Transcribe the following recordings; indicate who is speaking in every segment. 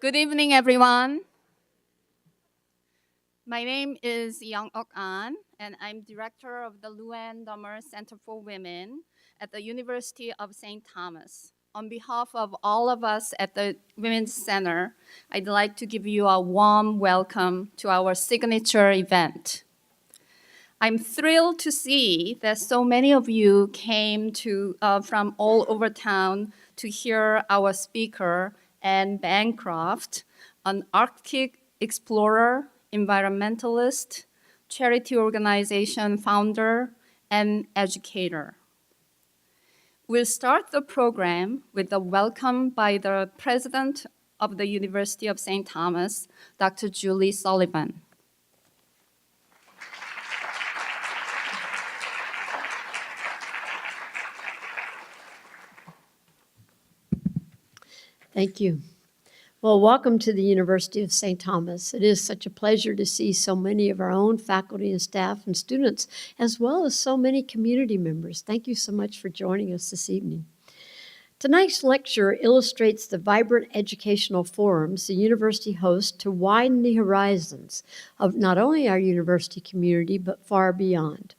Speaker 1: Good evening, everyone. My name is Young Ok An, and I'm director of the Luan Dummer Center for Women at the University of St. Thomas. On behalf of all of us at the Women's Center, I'd like to give you a warm welcome to our signature event. I'm thrilled to see that so many of you came from all over town to hear our speaker, Anne Bancroft, an Arctic explorer, environmentalist, charity organization founder, and educator. We'll start the program with a welcome by the president of the University of St. Thomas, Dr. Julie Sullivan.
Speaker 2: Thank you. Well, welcome to the University of St. Thomas. It is such a pleasure to see so many of our own faculty and staff and students, as well as so many community members. Thank you so much for joining us this evening. Tonight's lecture illustrates the vibrant educational forums the university hosts to widen the horizons of not only our university community, but far beyond.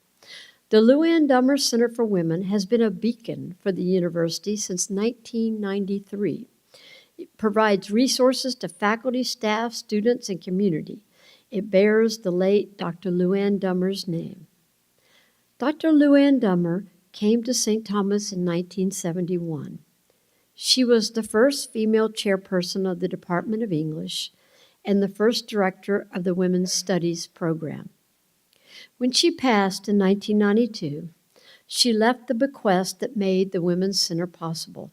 Speaker 2: The Luan Dummer Center for Women has been a beacon for the university since 1993. It provides resources to faculty, staff, students, and community. It bears the late Dr. Luan Dummer's name. Dr. Luan Dummer came to St. Thomas in 1971. She was the first female chairperson of the Department of English and the first director of the Women's Studies program. When she passed in 1992, she left the bequest that made the Women's Center possible.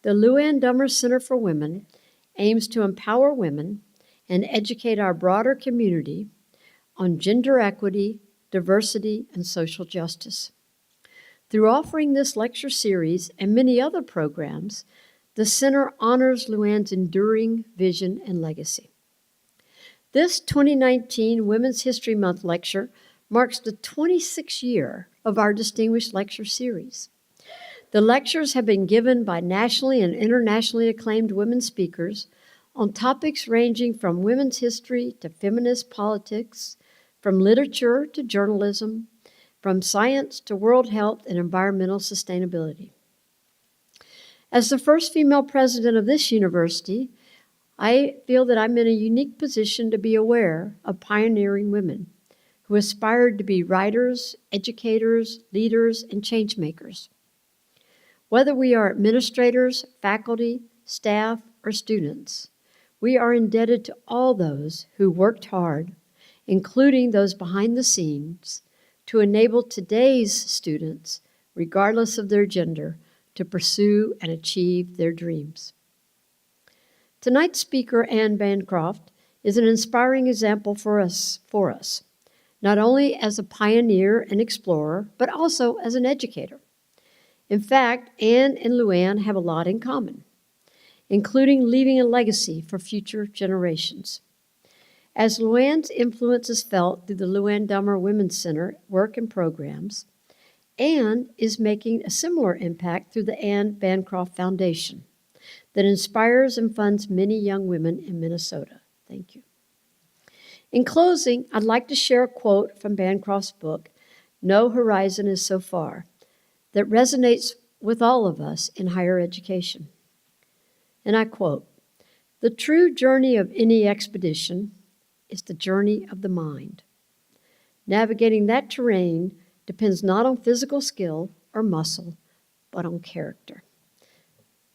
Speaker 2: The Luan Dummer Center for Women aims to empower women and educate our broader community on gender equity, diversity, and social justice. Through offering this lecture series and many other programs, the center honors Luan's enduring vision and legacy. This 2019 Women's History Month lecture marks the 26th year of our Distinguished Lecture Series. The lectures have been given by nationally and internationally acclaimed women speakers on topics ranging from women's history to feminist politics, from literature to journalism, from science to world health and environmental sustainability. As the first female president of this university, I feel that I'm in a unique position to be aware of pioneering women who aspired to be writers, educators, leaders, and change makers. Whether we are administrators, faculty, staff, or students, we are indebted to all those who worked hard, including those behind the scenes, to enable today's students, regardless of their gender, to pursue and achieve their dreams. Tonight's speaker, Anne Bancroft, is an inspiring example for us, not only as a pioneer and explorer, but also as an educator. In fact, Anne and Luan have a lot in common, including leaving a legacy for future generations. As Luan's influence is felt through the Luan Dummer Women's Center work and programs, Anne is making a similar impact through the Anne Bancroft Foundation that inspires and funds many young women in Minnesota. Thank you. In closing, I'd like to share a quote from Bancroft's book, No Horizon is So Far, that resonates with all of us in higher education. And I quote, "The true journey of any expedition is the journey of the mind. Navigating that terrain depends not on physical skill or muscle, but on character."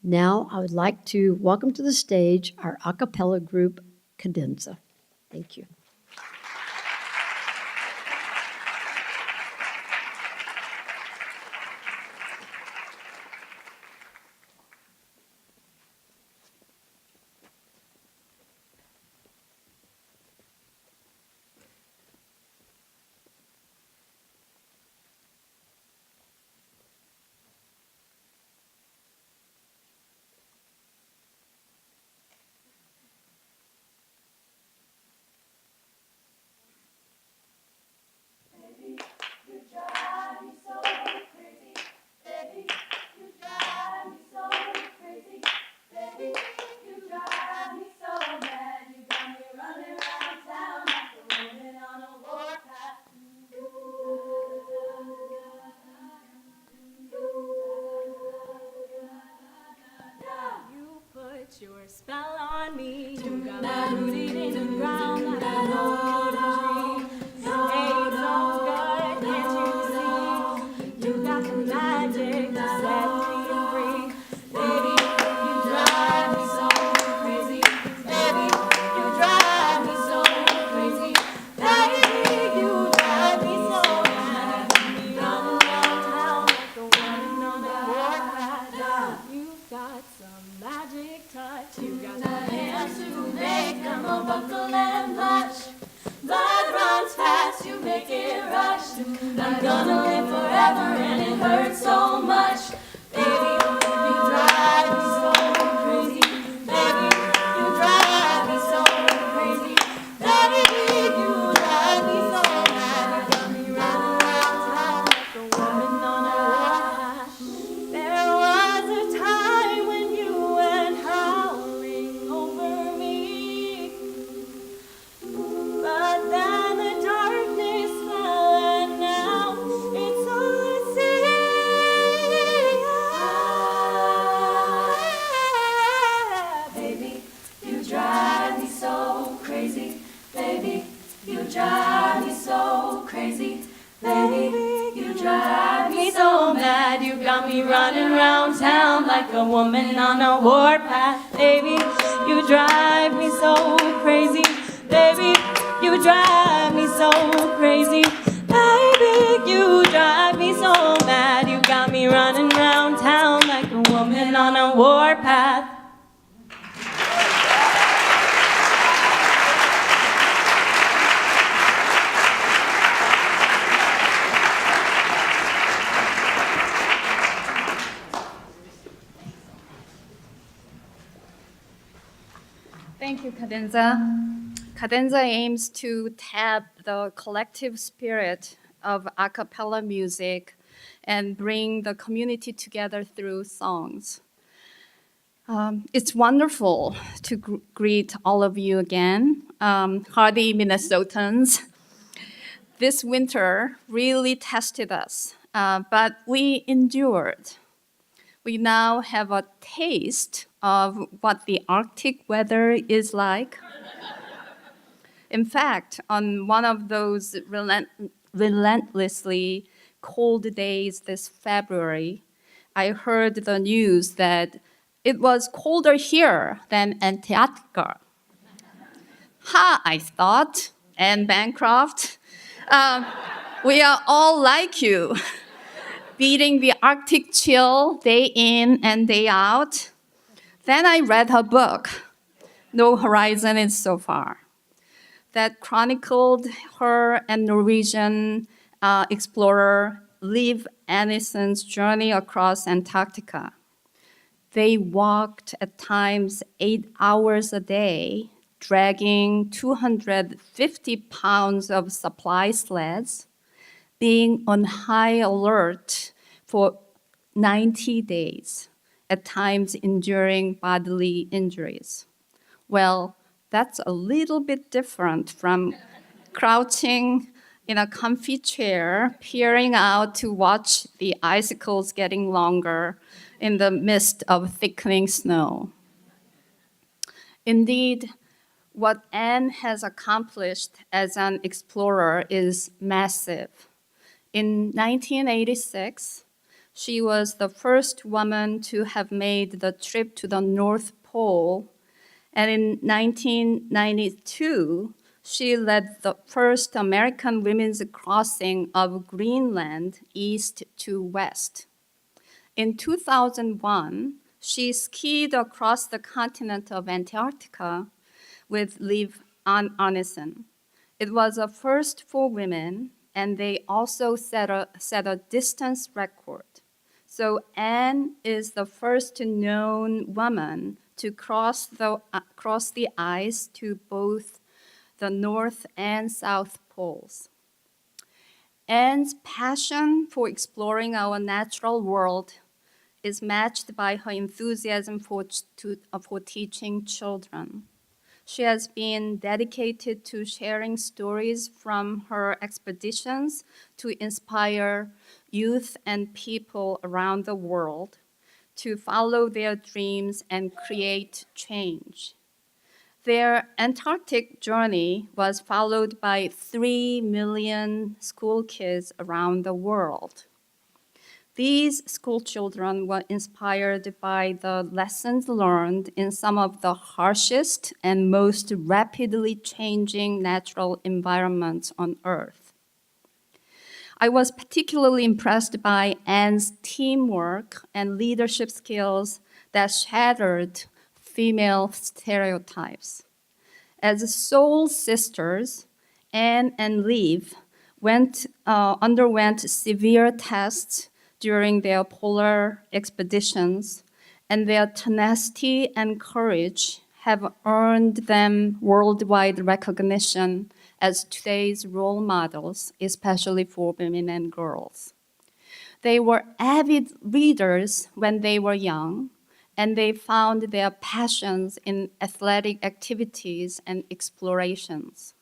Speaker 2: Now I would like to welcome to the stage our a cappella group, Cadenza. Thank you.
Speaker 3: spell on me. You got me rooted in the ground like an old tree. Hey, it's so good, can't you see? You got the magic that set me free. Baby, you drive me so crazy. Baby, you drive me so crazy. Baby, you drive me so mad. You run around town like a woman on a warpath. You got some magic touch. You got the hands to make them a buckle and blush. Blood runs fast, you make it rush. I'm gonna live forever and it hurts so much. Baby, you drive me so crazy. Baby, you drive me so crazy. Baby, you drive me so mad. You got me running around town like a woman on a warpath. There was a time when you went howling over me. But then the darkness fell and now it's all I see. Baby, you drive me so crazy. Baby, you drive me so crazy. Baby, you drive me so mad. You got me running around town like a woman on a warpath. Baby, you drive me so crazy. Baby, you drive me so crazy. Baby, you drive me so mad. You got me running around town like a woman on a warpath.
Speaker 1: Thank you, Cadenza. Cadenza aims to tap the collective spirit of a cappella music and bring the community together through songs. It's wonderful to greet all of you again, hardy Minnesotans. This winter really tested us, but we endured. We now have a taste of what the Arctic weather is like. In fact, on one of those relentlessly cold days this February, I heard the news that it was colder here than Antarctica. Ha, I thought, and Bancroft, we are all like you, beating the Arctic chill day in and day out. Then I read her book, No Horizon is So Far, that chronicled her and Norwegian explorer Liv Andersen's journey across Antarctica. They walked at times 8 hours a day, dragging 250 pounds of supply sleds, being on high alert for 90 days, at times enduring bodily injuries. Well, that's a little bit different from crouching in a comfy chair, peering out to watch the icicles getting longer in the midst of thickening snow. Indeed, what Anne has accomplished as an explorer is massive. In 1986, she was the first woman to have made the trip to the North Pole, and in 1992, she led the first American women's crossing of Greenland east to west. In 2001, she skied across the continent of Antarctica with Liv Arnesen. It was a first for women, and they also set a distance record. So Anne is the first known woman to cross the ice to both the North and South Poles. Anne's passion for exploring our natural world is matched by her enthusiasm for teaching children. She has been dedicated to sharing stories from her expeditions to inspire youth and people around the world to follow their dreams and create change. Their Antarctic journey was followed by 3 million school kids around the world. These school children were inspired by the lessons learned in some of the harshest and most rapidly changing natural environments on Earth. I was particularly impressed by Anne's teamwork and leadership skills that shattered female stereotypes. As soul sisters, Anne and Liv underwent severe tests during their polar expeditions, and their tenacity and courage have earned them worldwide recognition as today's role models, especially for women and girls. They were avid readers when they were young, and they found their passions in athletic activities and explorations.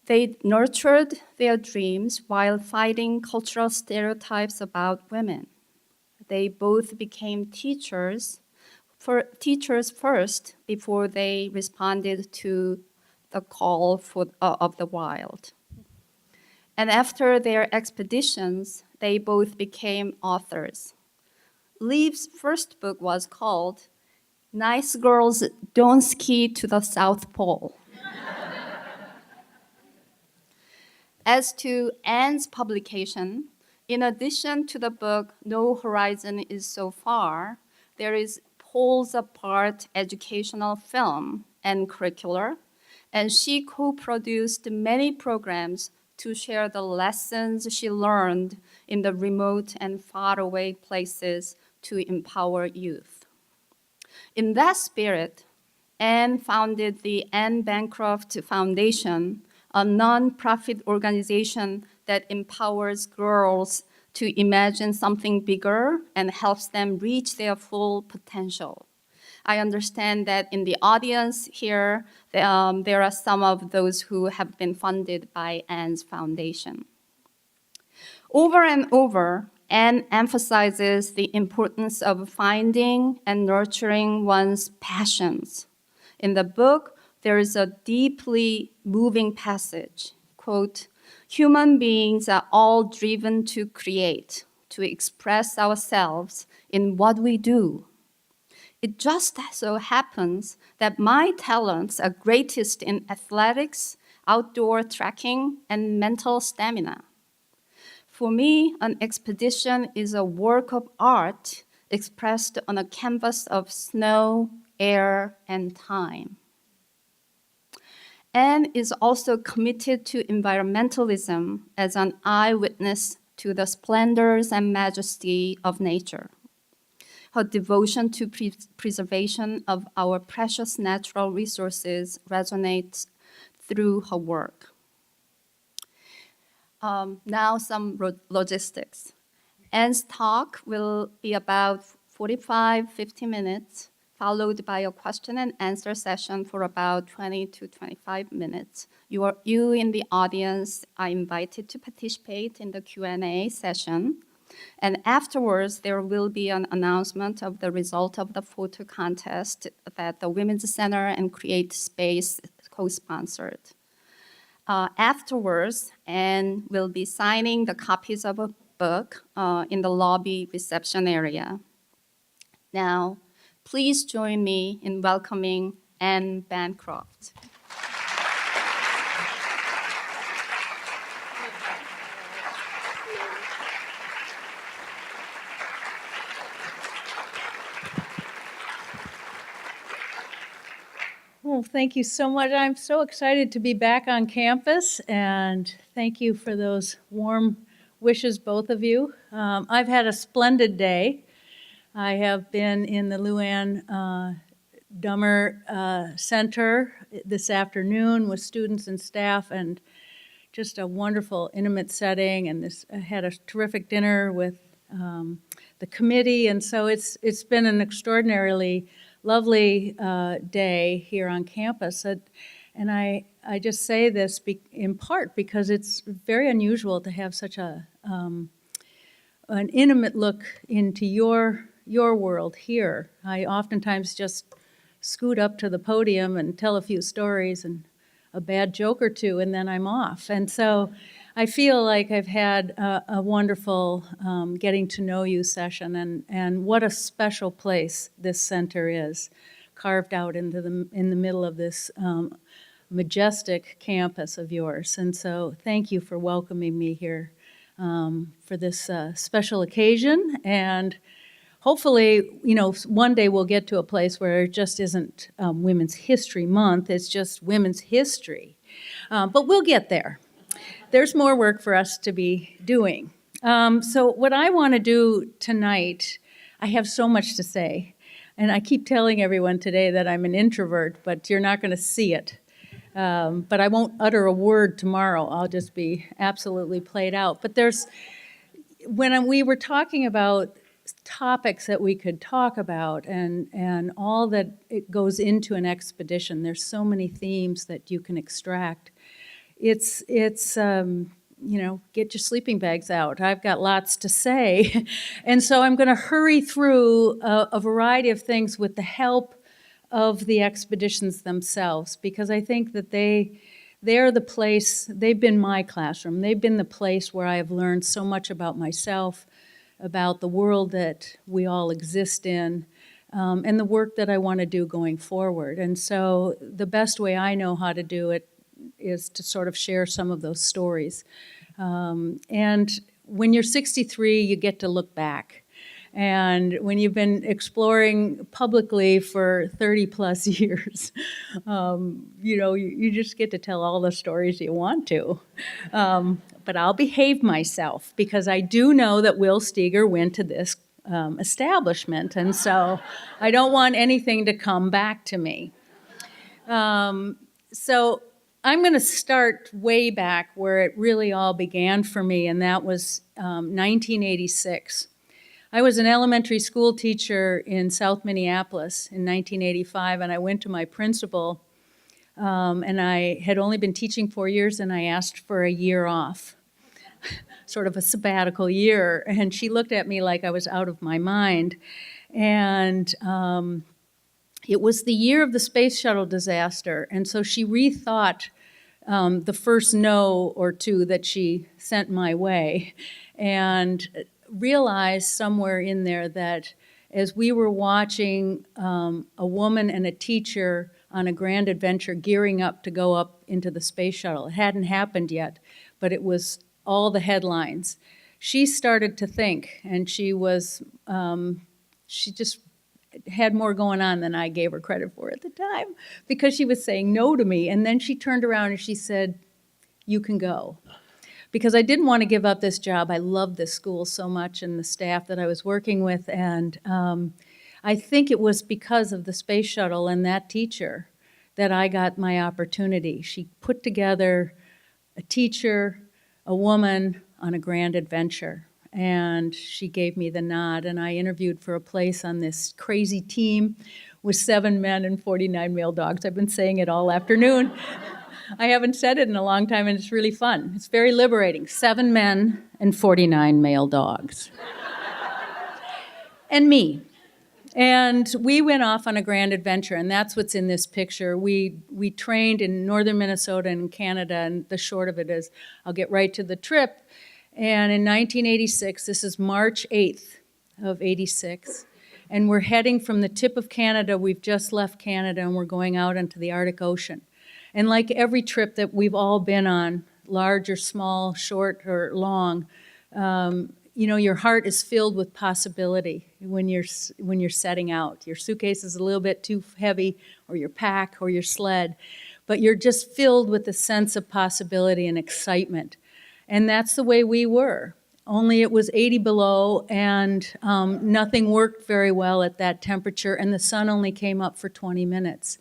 Speaker 1: They nurtured their dreams while fighting cultural stereotypes about women. They both became teachers first before they responded to the call of the wild. And after their expeditions, they both became authors. Liv's first book was called Nice Girls Don't Ski to the South Pole. As to Anne's publication, in addition to the book No Horizon is So Far, there is Poles Apart educational film and curricular, and she co-produced many programs to share the lessons she learned in the remote and faraway places to empower youth. In that spirit, Anne founded the Anne Bancroft Foundation, a nonprofit organization that empowers girls to imagine something bigger and helps them reach their full potential. I understand that in the audience here, there are some of those who have been funded by Anne's foundation. Over and over, Anne emphasizes the importance of finding and nurturing one's passions. In the book, there is a deeply moving passage, quote, "Human beings are all driven to create, to express ourselves in what we do. It just so happens that my talents are greatest in athletics, outdoor trekking, and mental stamina. For me, an expedition is a work of art expressed on a canvas of snow, air, and time." Anne is also committed to environmentalism as an eyewitness to the splendors and majesty of nature. Her devotion to preservation of our precious natural resources resonates through her work. Now some logistics. Anne's talk will be about 50 minutes, followed by a question and answer session for about 20 to 25 minutes. You in the audience are invited to participate in the Q&A session. And afterwards, there will be an announcement of the result of the photo contest that the Women's Center and Create Space co-sponsored. Afterwards, Anne will be signing the copies of a book in the lobby reception area. Now, please join me in welcoming Anne Bancroft.
Speaker 3: Well, thank you so much. I'm so excited to be back on campus, and thank you for those warm wishes, both of you. I've had a splendid day. I have been in the Luann Dummer Center this afternoon with students and staff, and just a wonderful, intimate setting. And I had a terrific dinner with the committee, and so it's been an extraordinarily lovely day here on campus. And I just say this in part because it's very unusual to have such an intimate look into your your world here. I oftentimes just scoot up to the podium and tell a few stories and a bad joke or two, and then I'm off. And so I feel like I've had a wonderful getting to know you session, and what a special place this center is, carved out in the middle of this majestic campus of yours. And so thank you for welcoming me here for this special occasion. And hopefully, one day we'll get to a place where it just isn't Women's History Month, it's just women's history. But we'll get there. There's more work for us to be doing. So what I want to do tonight, I have so much to say. And I keep telling everyone today that I'm an introvert, but you're not going to see it. But I won't utter a word tomorrow. I'll just be absolutely played out. But when we were talking about topics that we could talk about and all that it goes into an expedition, there's so many themes that you can extract. It's get your sleeping bags out. I've got lots to say. And so I'm going to hurry through a variety of things with the help of the expeditions themselves, because I think that they're the place, they've been my classroom. They've been the place where I have learned so much about myself, about the world that we all exist in, and the work that I want to do going forward. And so the best way I know how to do it is to sort of share some of those stories. And when you're 63, you get to look back. And when you've been exploring publicly for 30 plus years, you just get to tell all the stories you want to. But I'll behave myself, because I do know that Will Steger went to this establishment, and so I don't want anything to come back to me. So I'm going to start way back where it really all began for me, and that was 1986. I was an elementary school teacher in South Minneapolis in 1985, and I went to my principal, and I had only been teaching 4 years, and I asked for a year off, sort of a sabbatical year, and she looked at me like I was out of my mind. And it was the year of the space shuttle disaster, and so she rethought the first no or two that she sent my way, and realized somewhere in there that as we were watching a woman and a teacher on a grand adventure gearing up to go up into the space shuttle, it hadn't happened yet, but it was all the headlines. She started to think, and she just had more going on than I gave her credit for at the time, because she was saying no to me. And then she turned around and she said, "You can go." Because I didn't want to give up this job. I loved this school so much and the staff that I was working with. And I think it was because of the space shuttle and that teacher that I got my opportunity. She put together a teacher, a woman on a grand adventure. And she gave me the nod, and I interviewed for a place on this crazy team with 7 men and 49 male dogs. I've been saying it all afternoon. I haven't said it in a long time, and it's really fun. It's very liberating. 7 men and 49 male dogs. And me. And we went off on a grand adventure, and that's what's in this picture. We trained in northern Minnesota and Canada, and the short of it is, I'll get right to the trip. And in 1986, this is March 8th of 86, and we're heading from the tip of Canada. We've just left Canada, and we're going out into the Arctic Ocean. And like every trip that we've all been on, large or small, short or long, your heart is filled with possibility when you're setting out. Your suitcase is a little bit too heavy, or your pack, or your sled, but you're just filled with a sense of possibility and excitement. And that's the way we were. Only it was 80 below, and nothing worked very well at that temperature, and the sun only came up for 20 minutes.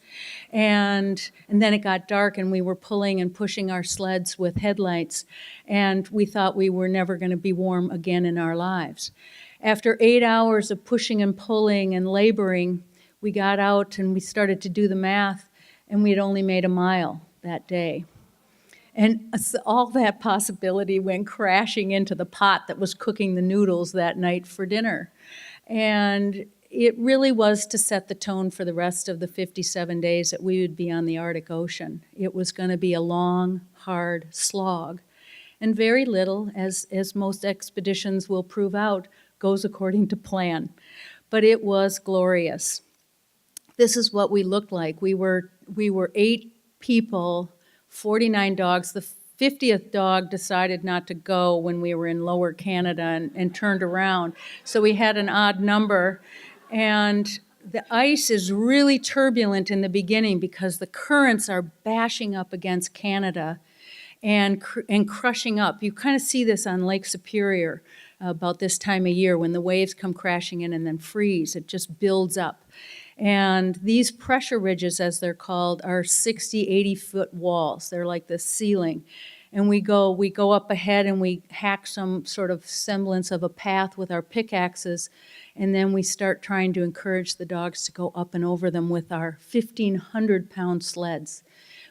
Speaker 3: And then it got dark, and we were pulling and pushing our sleds with headlights, and we thought we were never going to be warm again in our lives. After 8 hours of pushing and pulling and laboring, we got out and we started to do the math, and we had only made a mile that day. And all that possibility went crashing into the pot that was cooking the noodles that night for dinner.
Speaker 4: And it really was to set the tone for the rest of the 57 days that we would be on the Arctic Ocean. It was going to be a long, hard slog. And very little, as most expeditions will prove out, goes according to plan. But it was glorious. This is what we looked like. We were 8 people, 49 dogs. The 50th dog decided not to go when we were in Lower Canada and turned around. So we had an odd number. And the ice is really turbulent in the beginning because the currents are bashing up against Canada and crushing up. You kind of see this on Lake Superior about this time of year when the waves come crashing in and then freeze. It just builds up. And these pressure ridges, as they're called, are 60, 80-foot walls. They're like the ceiling. And we go up ahead and we hack some sort of semblance of a path with our pickaxes, and then we start trying to encourage the dogs to go up and over them with our 1,500-pound sleds.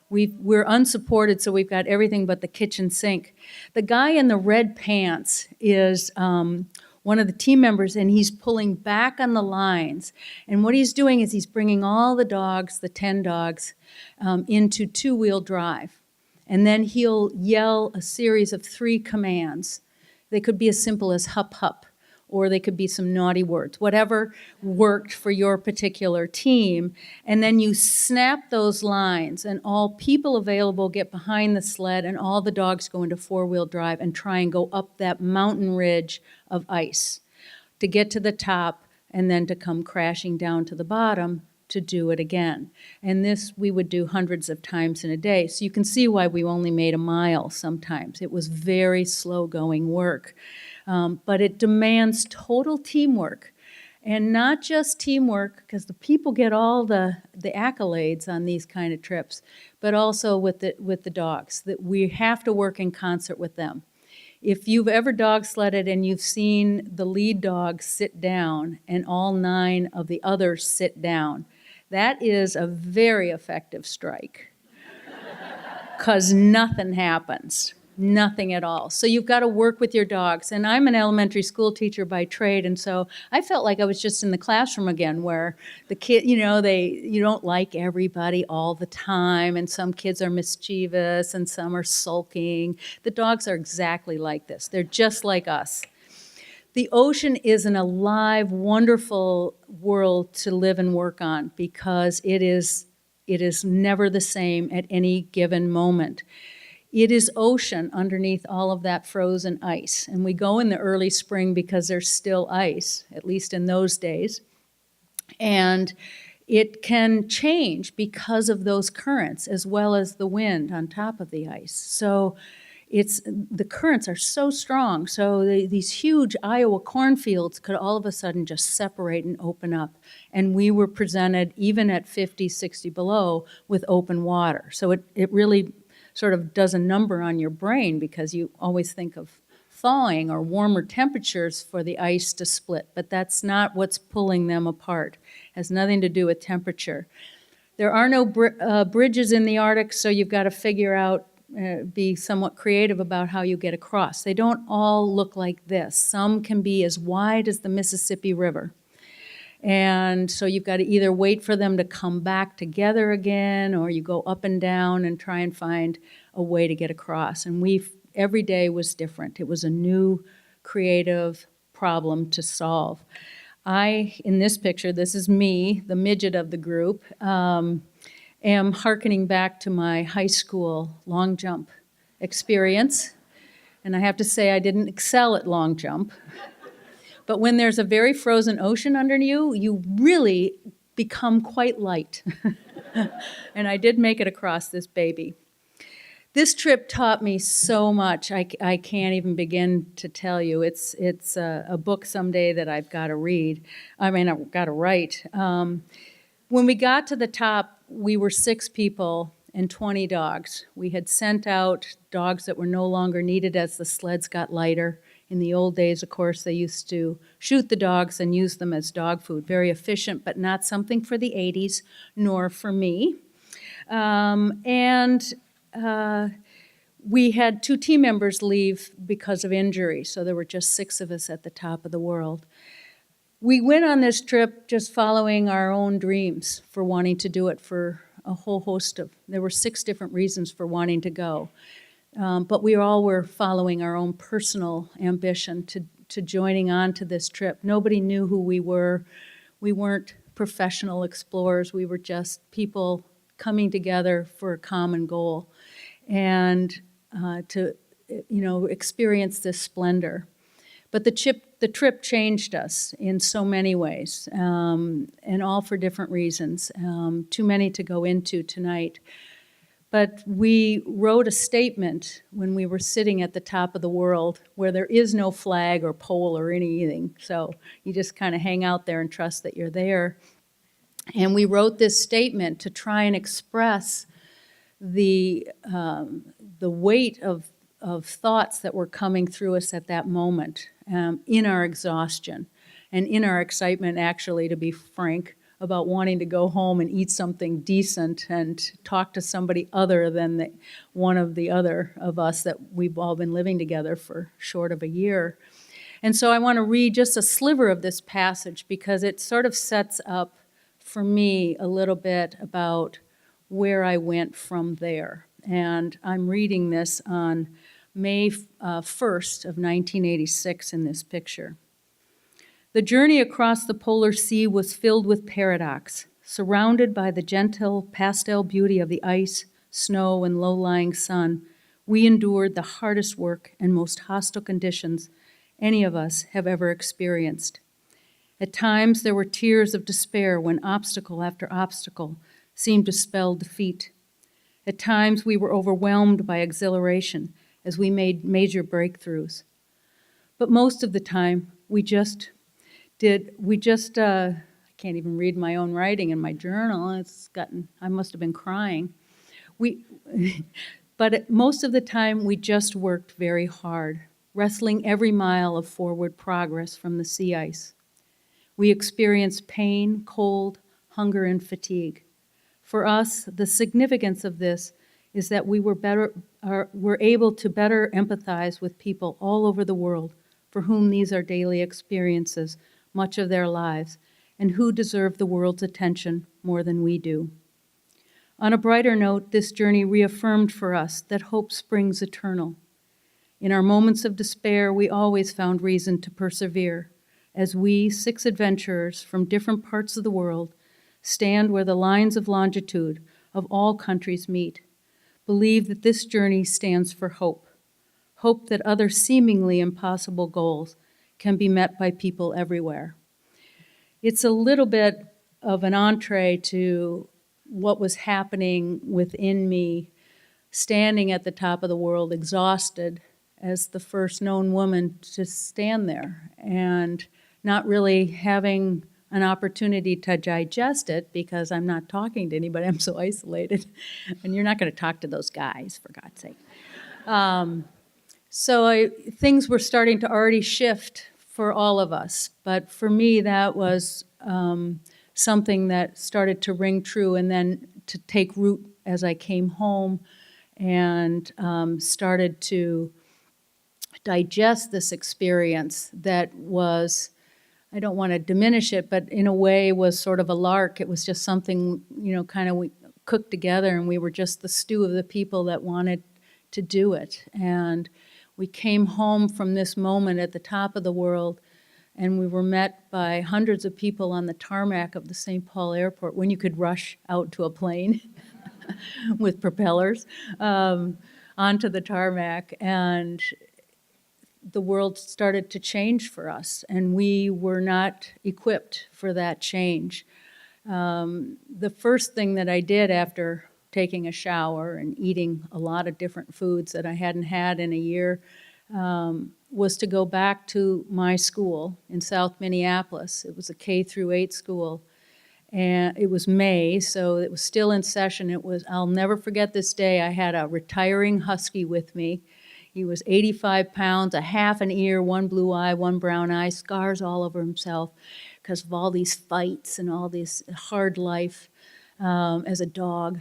Speaker 4: We're unsupported, so we've got everything but the kitchen sink. The guy in the red pants is one of the team members, and he's pulling back on the lines. And what he's doing is he's bringing all the dogs, the 10 dogs, into two-wheel drive. And then he'll yell a series of 3 commands. They could be as simple as hup hup, or they could be some naughty words, whatever worked for your particular team. And then you snap those lines, and all people available get behind the sled, and all the dogs go into 4-wheel drive and try and go up that mountain ridge of ice to get to the top and then to come crashing down to the bottom to do it again. And this we would do hundreds of times in a day. So you can see why we only made a mile sometimes. It was very slow-going work. But it demands total teamwork. And not just teamwork, because the people get all the accolades on these kind of trips, but also with the dogs, that we have to work in concert with them. If you've ever dog sledded and you've seen the lead dog sit down and all 9 of the others sit down, that is a very effective strike, because nothing happens. Nothing at all. So you've got to work with your dogs. And I'm an elementary school teacher by trade, and so I felt like I was just in the classroom again, where the kid, you don't like everybody all the time, and some kids are mischievous and some are sulking. The dogs are exactly like this. They're just like us. The ocean is an alive, wonderful world to live and work on, because it is never the same at any given moment. It is ocean underneath all of that frozen ice. And we go in the early spring because there's still ice, at least in those days. And it can change because of those currents, as well as the wind on top of the ice. So the currents are so strong. So these huge Iowa cornfields could all of a sudden just separate and open up. And we were presented, even at 50, 60 below, with open water. So it really sort of does a number on your brain, because you always think of thawing or warmer temperatures for the ice to split, but that's not what's pulling them apart. It has nothing to do with temperature. There are no bridges in the Arctic, so you've got to figure out, be somewhat creative about how you get across. They don't all look like this. Some can be as wide as the Mississippi River. And so you've got to either wait for them to come back together again, or you go up and down and try and find a way to get across. And every day was different. It was a new, creative problem to solve. In this picture, this is me, the midget of the group, am hearkening back to my high school long jump experience. And I have to say, I didn't excel at long jump. But when there's a very frozen ocean under you, you really become quite light. And I did make it across this baby. This trip taught me so much. I can't even begin to tell you. It's a book someday that I've got to read. I've got to write. When we got to the top, we were 6 people and 20 dogs. We had sent out dogs that were no longer needed as the sleds got lighter. In the old days, of course, they used to shoot the dogs and use them as dog food. Very efficient, but not something for the 80s, nor for me. We had 2 team members leave because of injury, so there were just 6 of us at the top of the world. We went on this trip just following our own dreams for wanting to do it for a whole host of, there were 6 different reasons for wanting to go. But we all were following our own personal ambition to joining on to this trip. Nobody knew who we were. We weren't professional explorers. We were just people coming together for a common goal and to, experience this splendor. But the trip changed us in so many ways, and all for different reasons, too many to go into tonight. But we wrote a statement when we were sitting at the top of the world where there is no flag or pole or anything. So you just kind of hang out there and trust that you're there. And we wrote this statement to try and express the weight of thoughts that were coming through us at that moment, in our exhaustion and in our excitement, actually, to be frank, about wanting to go home and eat something decent and talk to somebody other than one of the other of us that we've all been living together for short of a year. And so I want to read just a sliver of this passage because it sort of sets up for me a little bit about where I went from there. And I'm reading this on May 1st of 1986 in this picture. The journey across the polar sea was filled with paradox. Surrounded by the gentle pastel beauty of the ice, snow, and low-lying sun, we endured the hardest work and most hostile conditions any of us have ever experienced. At times, there were tears of despair when obstacle after obstacle seemed to spell defeat. At times, we were overwhelmed by exhilaration as we made major breakthroughs. But most of the time, I can't even read my own writing in my journal. I must have been crying. But most of the time, we just worked very hard, wrestling every mile of forward progress from the sea ice. We experienced pain, cold, hunger, and fatigue. For us, the significance of this is that we were able to better empathize with people all over the world for whom these are daily experiences, much of their lives, and who deserve the world's attention more than we do. On a brighter note, this journey reaffirmed for us that hope springs eternal. In our moments of despair, we always found reason to persevere, as we, 6 adventurers from different parts of the world, stand where the lines of longitude of all countries meet, believe that this journey stands for hope that other seemingly impossible goals can be met by people everywhere. It's a little bit of an entree to what was happening within me, standing at the top of the world, exhausted as the first known woman to stand there and not really having an opportunity to digest it because I'm not talking to anybody. I'm so isolated. And you're not going to talk to those guys, for God's sake. So things were starting to already shift for all of us. But for me, that was something that started to ring true and then to take root as I came home and started to digest this experience that was, I don't want to diminish it, but in a way was sort of a lark. It was just something, kind of we cooked together, and we were just the stew of the people that wanted to do it. And we came home from this moment at the top of the world, and we were met by hundreds of people on the tarmac of the St. Paul airport when you could rush out to a plane with propellers onto the tarmac. And the world started to change for us, and we were not equipped for that change. The first thing that I did after taking a shower and eating a lot of different foods that I hadn't had in a year was to go back to my school in South Minneapolis. It was a K through 8 school, and it was May, so it was still in session. I'll never forget this day. I had a retiring husky with me. He was 85 pounds, a half an ear, 1 blue eye, 1 brown eye, scars all over himself because of all these fights and all this hard life as a dog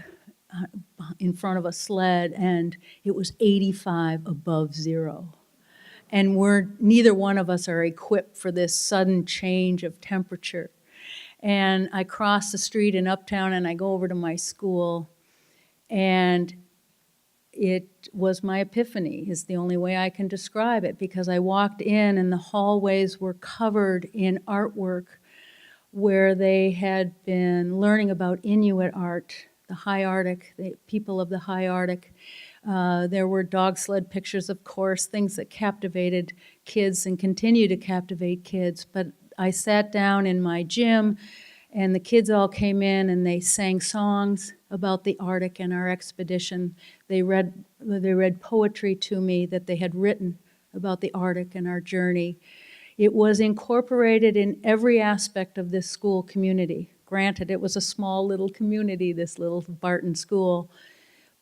Speaker 4: in front of a sled, and it was 85 above zero. and neither one of us are equipped for this sudden change of temperature. And I cross the street in Uptown and I go over to my school, and it was my epiphany, is the only way I can describe it, because I walked in and the hallways were covered in artwork where they had been learning about Inuit art, the high Arctic, the people of the high Arctic. There were dog sled pictures, of course, things that captivated kids and continue to captivate kids. But I sat down in my gym, and the kids all came in and they sang songs about the Arctic and our expedition. They read poetry to me that they had written about the Arctic and our journey. It was incorporated in every aspect of this school community. Granted, it was a small little community, this little Barton school,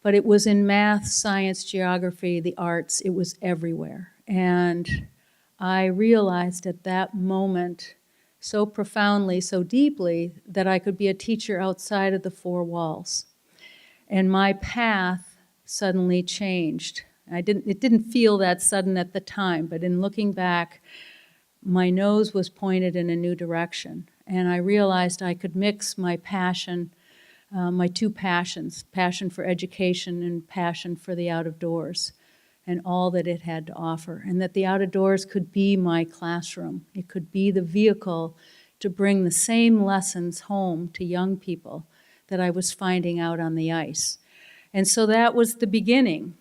Speaker 4: but it was in math, science, geography, the arts. It was everywhere. And I realized at that moment so profoundly, so deeply, that I could be a teacher outside of the four walls. And my path suddenly changed. It didn't feel that sudden at the time, but in looking back, my nose was pointed in a new direction. And I realized I could mix my passion, my two passions, passion for education and passion for the out of doors and all that it had to offer. And that the out of doors could be my classroom. It could be the vehicle to bring the same lessons home to young people that I was finding out on the ice. And so that was the beginning.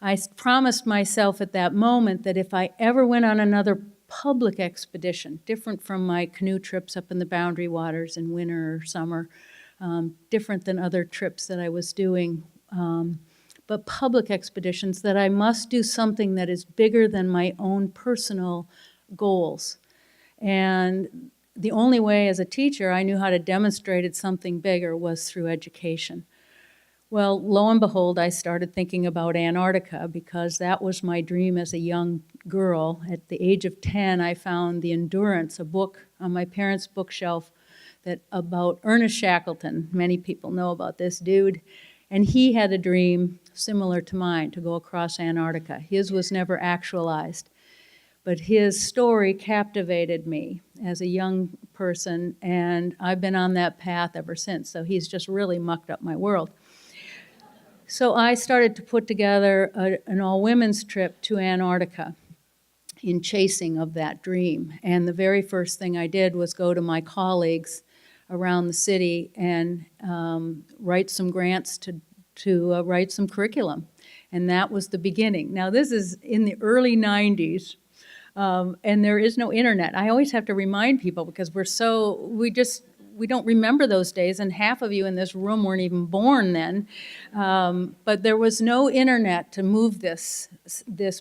Speaker 4: I promised myself at that moment that if I ever went on another public expedition, different from my canoe trips up in the Boundary Waters in winter or summer, different than other trips that I was doing, but public expeditions, that I must do something that is bigger than my own personal goals. And the only way as a teacher I knew how to demonstrate it something bigger was through education. Well, lo and behold, I started thinking about Antarctica, because that was my dream as a young girl. At the age of 10, I found The Endurance, a book on my parents' bookshelf about Ernest Shackleton. Many people know about this dude. And he had a dream similar to mine, to go across Antarctica. His was never actualized. But his story captivated me as a young person, and I've been on that path ever since. So he's just really mucked up my world. So I started to put together an all-women's trip to Antarctica in chasing of that dream. And the very first thing I did was go to my colleagues around the city and write some grants to write some curriculum. And that was the beginning. Now, this is in the early 90s, and there is no internet. I always have to remind people, because we don't remember those days, and half of you in this room weren't even born then. But there was no internet to move this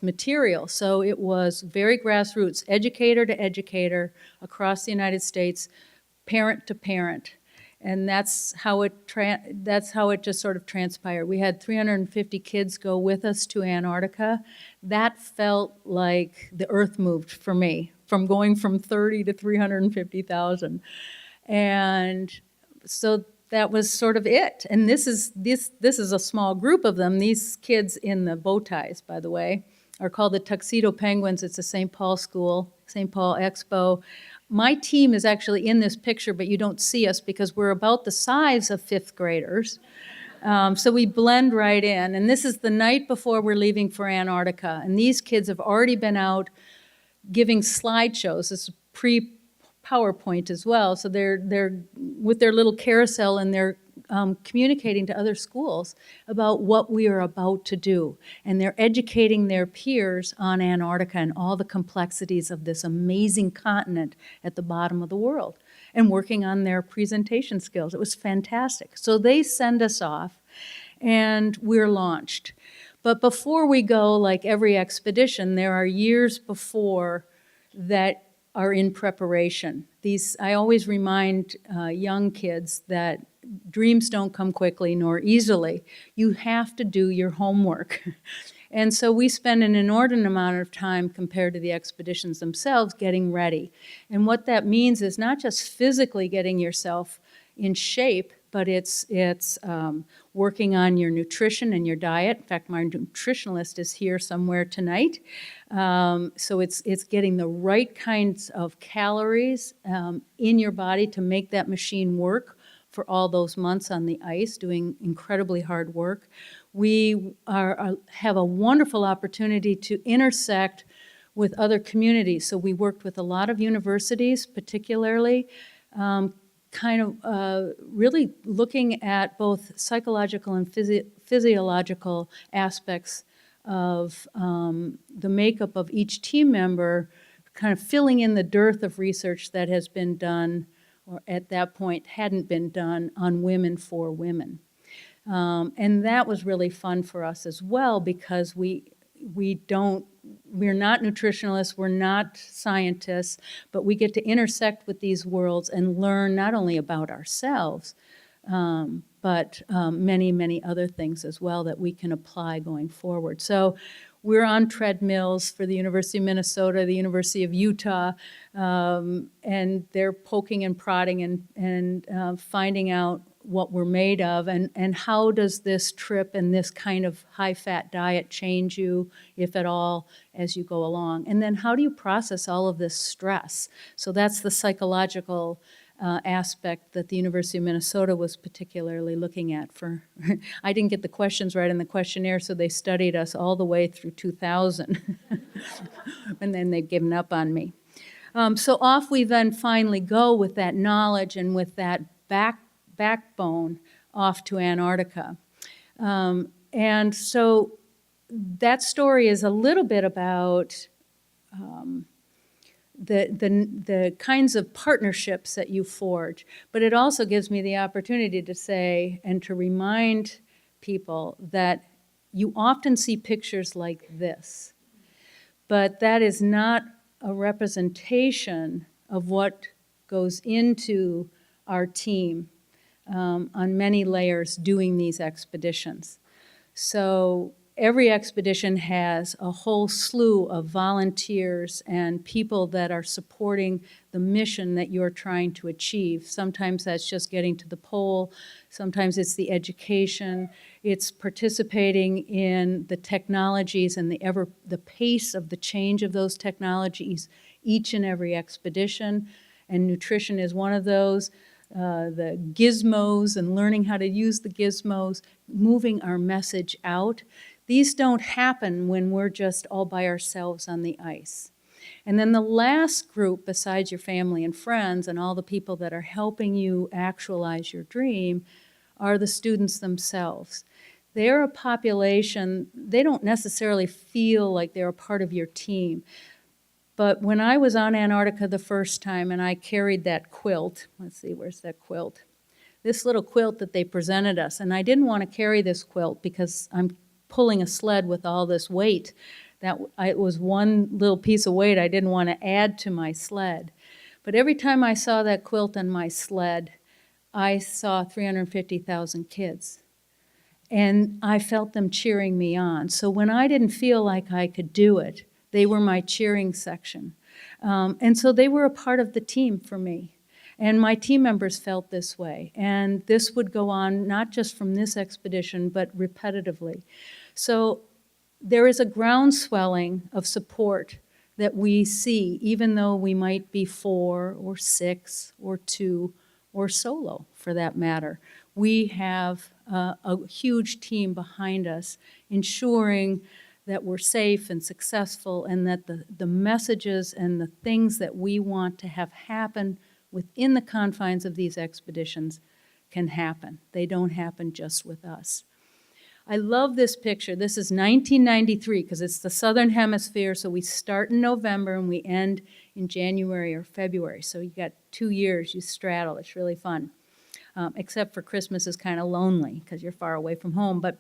Speaker 4: material. So it was very grassroots, educator to educator across the United States, parent to parent. And that's how it just sort of transpired. We had 350 kids go with us to Antarctica. That felt like the earth moved for me, from going from 30 to 350,000. And so that was sort of it. And this is a small group of them. These kids in the bow ties, by the way, are called the Tuxedo Penguins. It's a St. Paul school, St. Paul Expo. My team is actually in this picture, but you don't see us because we're about the size of fifth graders. So we blend right in. And this is the night before we're leaving for Antarctica. And these kids have already been out giving slideshows. This is pre-PowerPoint as well. So they're with their little carousel, and they're communicating to other schools about what we are about to do. And they're educating their peers on Antarctica and all the complexities of this amazing continent at the bottom of the world, and working on their presentation skills. It was fantastic. So they send us off, and we're launched. But before we go, like every expedition, there are years before that are in preparation. I always remind young kids that dreams don't come quickly nor easily. You have to do your homework. And so we spend an inordinate amount of time compared to the expeditions themselves getting ready. And what that means is not just physically getting yourself in shape, but it's working on your nutrition and your diet. In fact, my nutritionalist is here somewhere tonight. So it's getting the right kinds of calories in your body to make that machine work for all those months on the ice, doing incredibly hard work. We have a wonderful opportunity to intersect with other communities. So we worked with a lot of universities, particularly, really looking at both psychological and physiological aspects of the makeup of each team member, kind of filling in the dearth of research that has been done, or at that point hadn't been done, on women for women. And that was really fun for us as well, because we're not nutritionalists, we're not scientists, but we get to intersect with these worlds and learn not only about ourselves, but many, many other things as well that we can apply going forward. So we're on treadmills for the University of Minnesota, the University of Utah, and they're poking and prodding and finding out what we're made of, and how does this trip and this kind of high-fat diet change you, if at all, as you go along. And then how do you process all of this stress? So that's the psychological aspect that the University of Minnesota was particularly looking at. I didn't get the questions right in the questionnaire, so they studied us all the way through 2000. And then they'd given up on me. So off we then finally go with that knowledge and with that backbone off to Antarctica. And so that story is a little bit about the kinds of partnerships that you forge, but it also gives me the opportunity to say and to remind people that you often see pictures like this, but that is not a representation of what goes into our team on many layers doing these expeditions. So every expedition has a whole slew of volunteers and people that are supporting the mission that you're trying to achieve. Sometimes that's just getting to the pole. Sometimes it's the education. It's participating in the technologies and the pace of the change of those technologies each and every expedition. And nutrition is one of those. The gizmos and learning how to use the gizmos, moving our message out. These don't happen when we're just all by ourselves on the ice. And then the last group, besides your family and friends and all the people that are helping you actualize your dream, are the students themselves. They're a population, they don't necessarily feel like they're a part of your team. But when I was on Antarctica the first time and I carried that quilt, let's see, where's that quilt? This little quilt that they presented us, and I didn't want to carry this quilt because I'm pulling a sled with all this weight. It was one little piece of weight I didn't want to add to my sled. But every time I saw that quilt on my sled, I saw 350,000 kids. And I felt them cheering me on. So when I didn't feel like I could do it, they were my cheering section. And so they were a part of the team for me. And my team members felt this way. And this would go on not just from this expedition, but repetitively. So there is a groundswelling of support that we see, even though we might be 4 or 6 or 2 or solo, for that matter. We have a huge team behind us ensuring that we're safe and successful, and that the messages and the things that we want to have happen within the confines of these expeditions can happen. They don't happen just with us. I love this picture. This is 1993 because it's the Southern Hemisphere, so we start in November and we end in January or February. So you got 2 years you straddle. It's really fun. Except for Christmas is kind of lonely because you're far away from home. But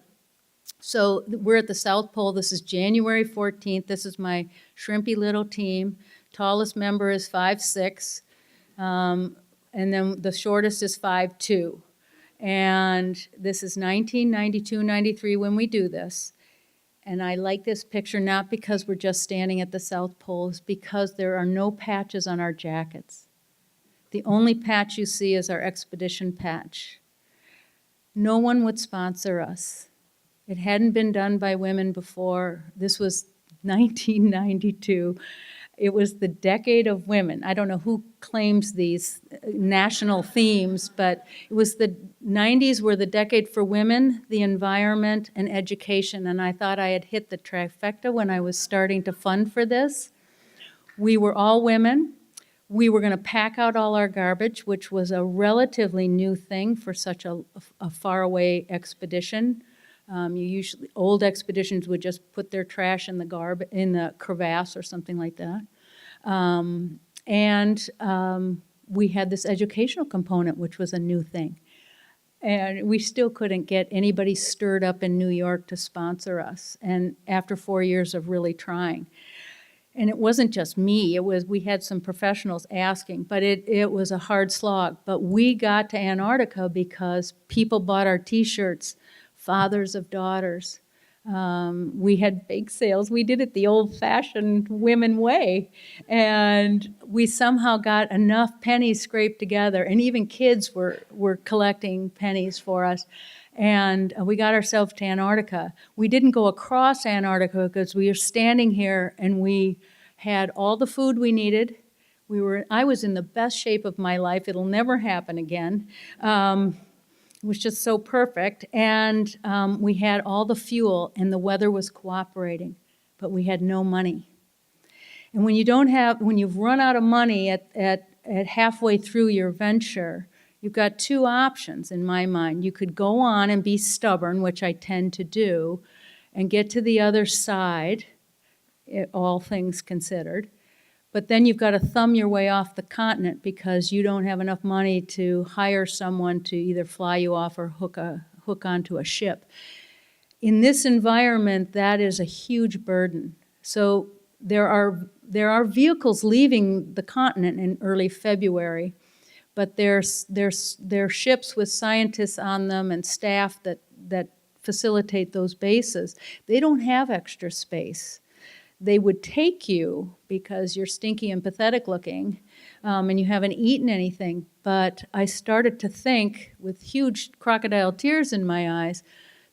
Speaker 4: so we're at the South Pole. This is January 14th. This is my shrimpy little team. Tallest member is 5'6", and then the shortest is 5'2". And this is 1992, 93 when we do this. And I like this picture not because we're just standing at the South Pole, it's because there are no patches on our jackets. The only patch you see is our expedition patch. no one would sponsor us. It hadn't been done by women before. This was 1992. It was the decade of women. I don't know who claims these national themes, but it was the 90s were the decade for women, the environment, and education. And I thought I had hit the trifecta when I was starting to fund for this. We were all women. We were going to pack out all our garbage, which was a relatively new thing for such a faraway expedition. Old expeditions would just put their trash in the crevasse or something like that. We had this educational component, which was a new thing. And we still couldn't get anybody stirred up in New York to sponsor us. And after 4 years of really trying. And it wasn't just me, we had some professionals asking, but it was a hard slog. But we got to Antarctica because people bought our T-shirts, Fathers of Daughters. We had bake sales. We did it the old-fashioned women way. And we somehow got enough pennies scraped together, and even kids were collecting pennies for us. And we got ourselves to Antarctica. We didn't go across Antarctica because we were standing here and we had all the food we needed. I was in the best shape of my life. It'll never happen again. It was just so perfect. And we had all the fuel and the weather was cooperating, but we had no money. And when you've run out of money at halfway through your venture, you've got two options in my mind. You could go on and be stubborn, which I tend to do, and get to the other side, all things considered. But then you've got to thumb your way off the continent because you don't have enough money to hire someone to either fly you off or hook onto a ship. In this environment, that is a huge burden. So there are vehicles leaving the continent in early February, but they're ships with scientists on them and staff that facilitate those bases. They don't have extra space. They would take you because you're stinky and pathetic looking, and you haven't eaten anything. But I started to think, with huge crocodile tears in my eyes,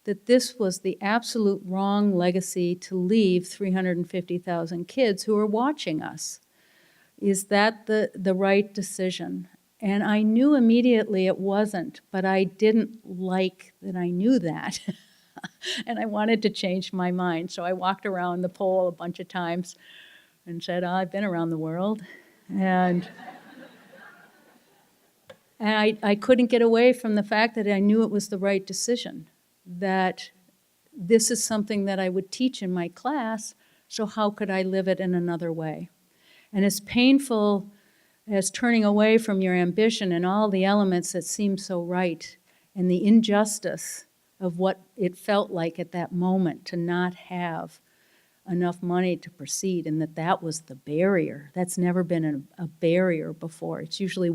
Speaker 4: that this was the absolute wrong legacy to leave 350,000 kids who are watching us. Is that the right decision? And I knew immediately it wasn't, but I didn't like that I knew that. And I wanted to change my mind. So I walked around the pole a bunch of times and said, I've been around the world. And I couldn't get away from the fact that I knew it was the right decision, that this is something that I would teach in my class, so how could I live it in another way? And as painful as turning away from your ambition and all the elements that seem so right, and the injustice of what it felt like at that moment to not have enough money to proceed, and that was the barrier. That's never been a barrier before. It's usually,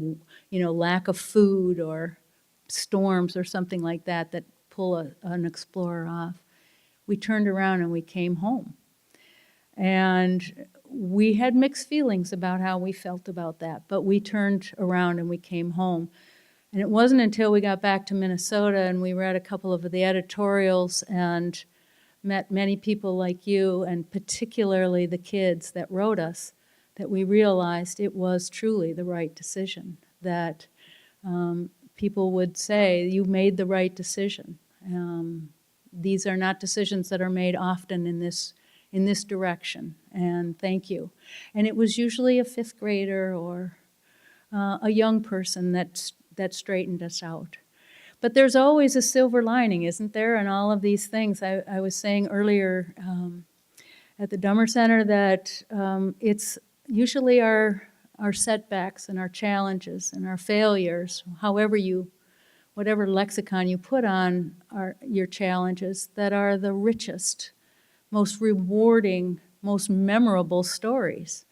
Speaker 4: lack of food or storms or something like that pull an explorer off. We turned around and we came home. And we had mixed feelings about how we felt about that, but we turned around and we came home. And it wasn't until we got back to Minnesota and we read a couple of the editorials and met many people like you, and particularly the kids that wrote us, that we realized it was truly the right decision, that people would say, you made the right decision. These are not decisions that are made often in this direction, and thank you. And it was usually a fifth grader or a young person that straightened us out. But there's always a silver lining, isn't there, in all of these things? I was saying earlier at the Dummer Center that it's usually our setbacks and our challenges and our failures, whatever lexicon you put on your challenges, that are the richest, most rewarding, most memorable stories.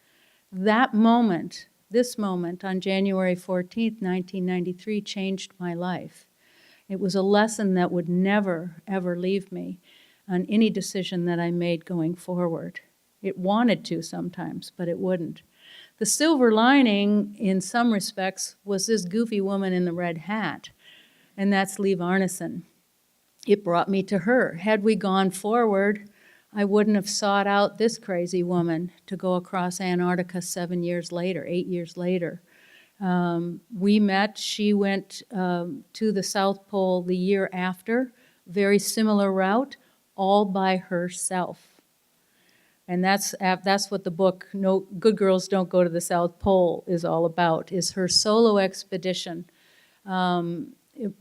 Speaker 4: That moment, this moment on January 14th, 1993, changed my life. It was a lesson that would never, ever leave me on any decision that I made going forward. It wanted to sometimes, but it wouldn't. The silver lining, in some respects, was this goofy woman in the red hat. and that's Liv Arneson. It brought me to her. Had we gone forward, I wouldn't have sought out this crazy woman to go across Antarctica 7 years later, 8 years later. We met, she went to the South Pole the year after, very similar route, all by herself. And that's what the book, No Good Girls Don't Go to the South Pole, is all about, is her solo expedition. It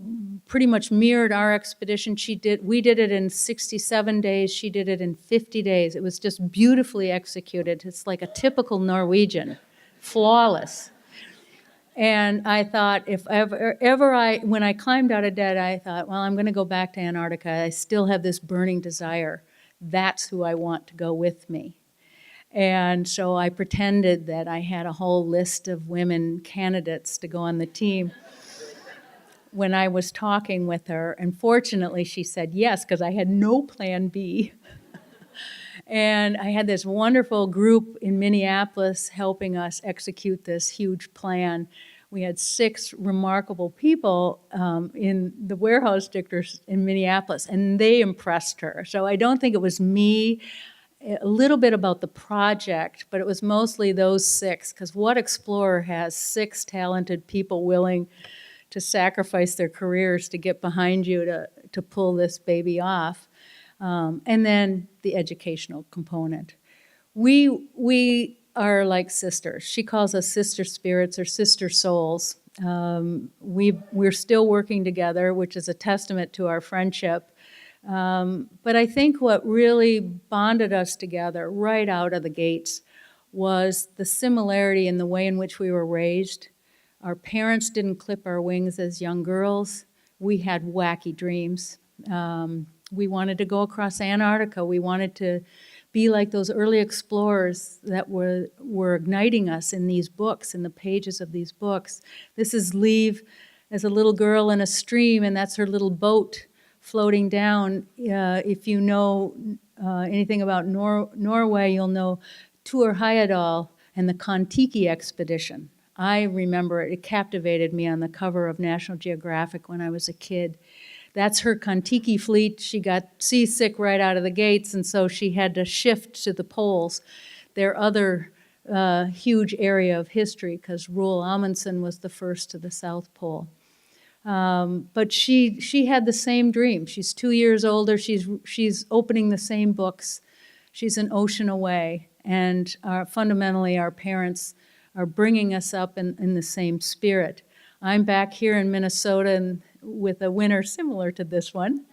Speaker 4: pretty much mirrored our expedition. We did it in 67 days. She did it in 50 days. It was just beautifully executed. It's like a typical Norwegian, flawless. And I thought, if when I climbed out of debt, I thought, well, I'm going to go back to Antarctica. I still have this burning desire. That's who I want to go with me. And so I pretended that I had a whole list of women candidates to go on the team. When I was talking with her, and fortunately she said yes, because I had no plan B. And I had this wonderful group in Minneapolis helping us execute this huge plan. We had 6 remarkable people in the warehouse districts in Minneapolis, and they impressed her. So I don't think it was me, a little bit about the project, but it was mostly those 6, because what explorer has 6 talented people willing to sacrifice their careers to get behind you to pull this baby off? And then the educational component. We are like sisters. She calls us sister spirits or sister souls. We're still working together, which is a testament to our friendship. But I think what really bonded us together right out of the gates was the similarity in the way in which we were raised. Our parents didn't clip our wings as young girls. We had wacky dreams. We wanted to go across Antarctica. We wanted to be like those early explorers that were igniting us in these books, in the pages of these books. This is Liv as a little girl in a stream, and that's her little boat floating down. If you know anything about Norway, you'll know Tur Heyerdahl and the Kon-Tiki expedition. I remember it captivated me on the cover of National Geographic when I was a kid. That's her Kon-Tiki fleet. She got seasick right out of the gates, and so she had to shift to the poles. Their other huge area of history, because Roald Amundsen was the first to the South Pole. But she had the same dream. She's 2 years older. She's opening the same books. She's an ocean away, and fundamentally our parents are bringing us up in the same spirit. I'm back here in Minnesota and with a winter similar to this one.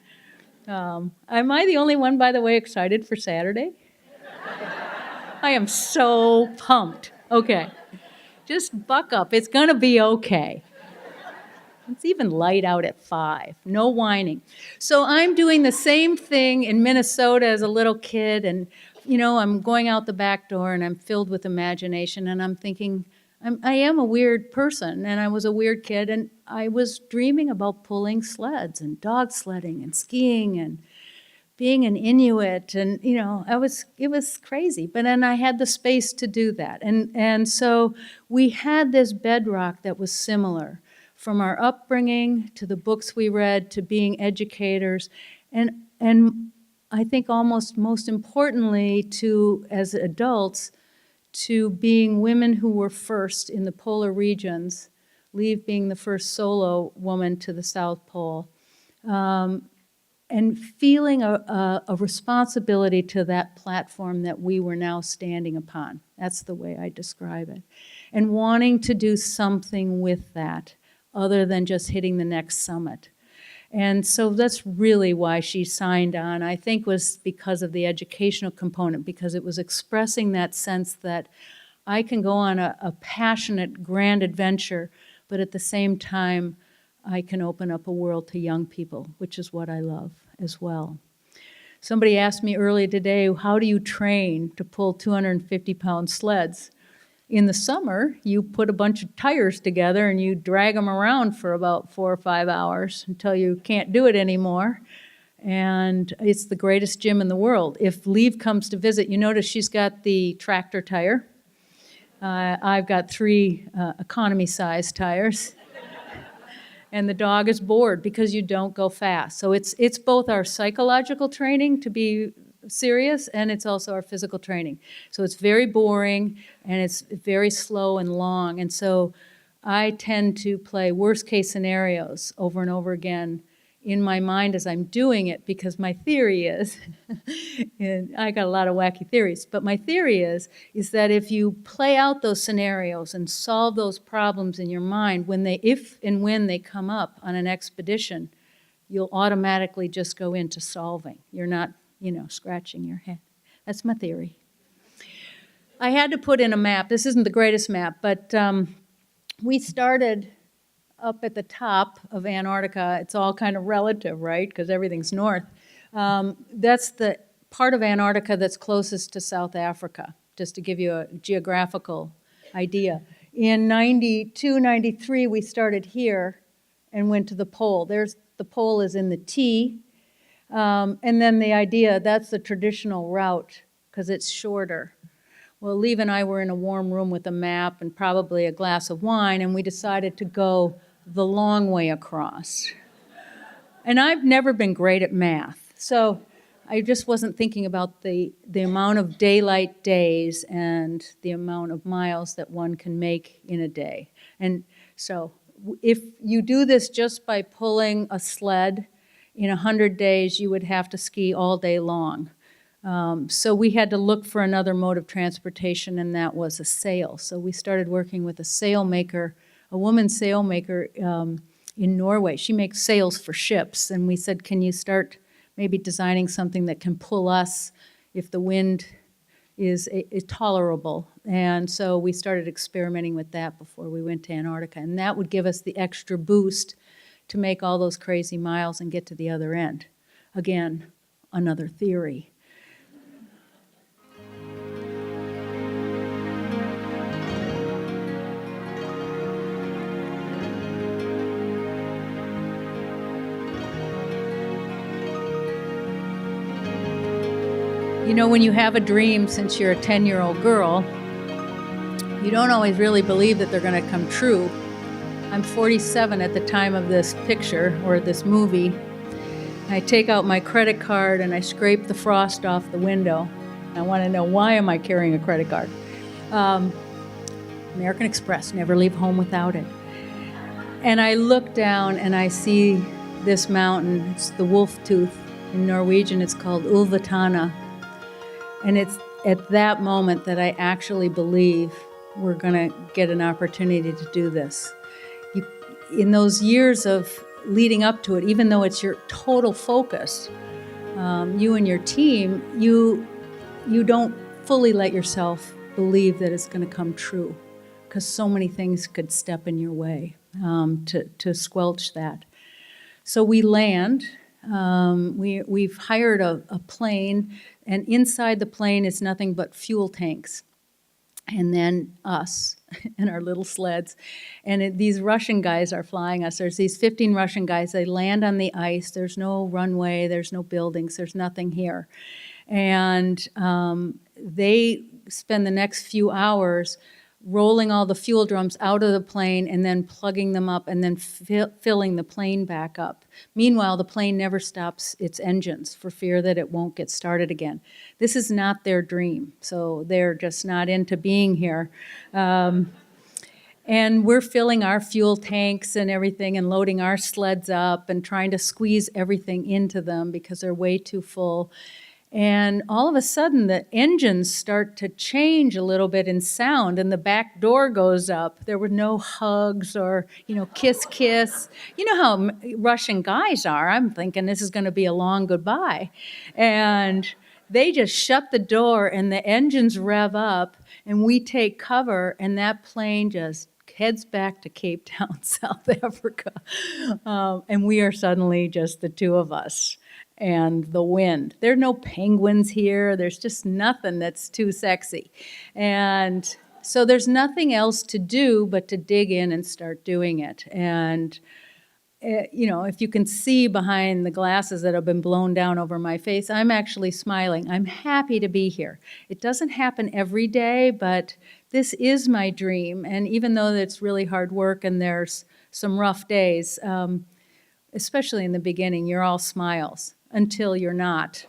Speaker 4: Am I the only one, by the way, excited for Saturday? I am so pumped. Okay, just buck up. It's going to be okay. It's even light out at 5. No whining. So I'm doing the same thing in Minnesota as a little kid, and I'm going out the back door and I'm filled with imagination, and I'm thinking, I am a weird person, and I was a weird kid, and I was dreaming about pulling sleds and dog sledding and skiing and being an Inuit, and it was crazy. But then I had the space to do that, and so we had this bedrock that was similar, from our upbringing to the books we read to being educators, and I think almost most importantly to, as adults, to being women who were first in the polar regions, Liv being the first solo woman to the South Pole, and feeling a responsibility to that platform that we were now standing upon. That's the way I describe it. And wanting to do something with that other than just hitting the next summit. And so that's really why she signed on, I think was because of the educational component, because it was expressing that sense that I can go on a passionate, grand adventure, but at the same time, I can open up a world to young people, which is what I love as well. Somebody asked me earlier today, how do you train to pull 250-pound sleds? In the summer, you put a bunch of tires together and you drag them around for about 4 or 5 hours until you can't do it anymore. And it's the greatest gym in the world. If Liv comes to visit, you notice she's got the tractor tire. I've got 3 economy-size tires. and the dog is bored because you don't go fast. So it's both our psychological training to be serious, and it's also our physical training. So it's very boring, and it's very slow and long. And so I tend to play worst case scenarios over and over again in my mind as I'm doing it, because my theory is, and I got a lot of wacky theories, but my theory is that if you play out those scenarios and solve those problems in your mind, if and when they come up on an expedition, you'll automatically just go into solving. You're not, scratching your head. That's my theory. I had to put in a map. This isn't the greatest map, but we started up at the top of Antarctica. It's all kind of relative, right? Because everything's north. That's the part of Antarctica that's closest to South Africa, just to give you a geographical idea. In 92, 93, we started here and went to the pole. The pole is in the T. And then the idea, that's the traditional route because it's shorter. Well, Lev and I were in a warm room with a map and probably a glass of wine, and we decided to go the long way across. And I've never been great at math, so I just wasn't thinking about the amount of daylight days and the amount of miles that one can make in a day. And so if you do this just by pulling a sled, in 100 days you would have to ski all day long. So we had to look for another mode of transportation, and that was a sail. So we started working with a sailmaker, a woman sailmaker in Norway. She makes sails for ships, and we said, can you start maybe designing something that can pull us if the wind is tolerable? And so we started experimenting with that before we went to Antarctica, and that would give us the extra boost to make all those crazy miles and get to the other end. Again, another theory. When you have a dream since you're a 10-year-old girl, you don't always really believe that they're going to come true. I'm 47 at the time of this picture, or this movie. I take out my credit card and I scrape the frost off the window. I want to know, why am I carrying a credit card? American Express, never leave home without it. And I look down and I see this mountain. It's the Wolf Tooth. In Norwegian, it's called Ulvatana. And it's at that moment that I actually believe we're going to get an opportunity to do this. In those years of leading up to it, even though it's your total focus, you and your team, you don't fully let yourself believe that it's going to come true, because so many things could step in your way to squelch that. So we land. We've hired a plane, and inside the plane is nothing but fuel tanks, and then us and our little sleds. And these Russian guys are flying us. There's these 15 Russian guys. They land on the ice. There's no runway. There's no buildings. There's nothing here. And they spend the next few hours rolling all the fuel drums out of the plane and then plugging them up and then filling the plane back up. Meanwhile, the plane never stops its engines for fear that it won't get started again. This is not their dream, so they're just not into being here. And we're filling our fuel tanks and everything and loading our sleds up and trying to squeeze everything into them because they're way too full. And all of a sudden, the engines start to change a little bit in sound, and the back door goes up. There were no hugs or, kiss, kiss. You know how Russian guys are. I'm thinking this is going to be a long goodbye. And they just shut the door, and the engines rev up, and we take cover, and that plane just heads back to Cape Town, South Africa. And we are suddenly just the two of us and the wind. There are no penguins here. There's just nothing that's too sexy. And so there's nothing else to do but to dig in and start doing it. And, if you can see behind the glasses that have been blown down over my face, I'm actually smiling. I'm happy to be here. It doesn't happen every day, but this is my dream. And even though it's really hard work and there's some rough days, especially in the beginning. You're all smiles until you're not.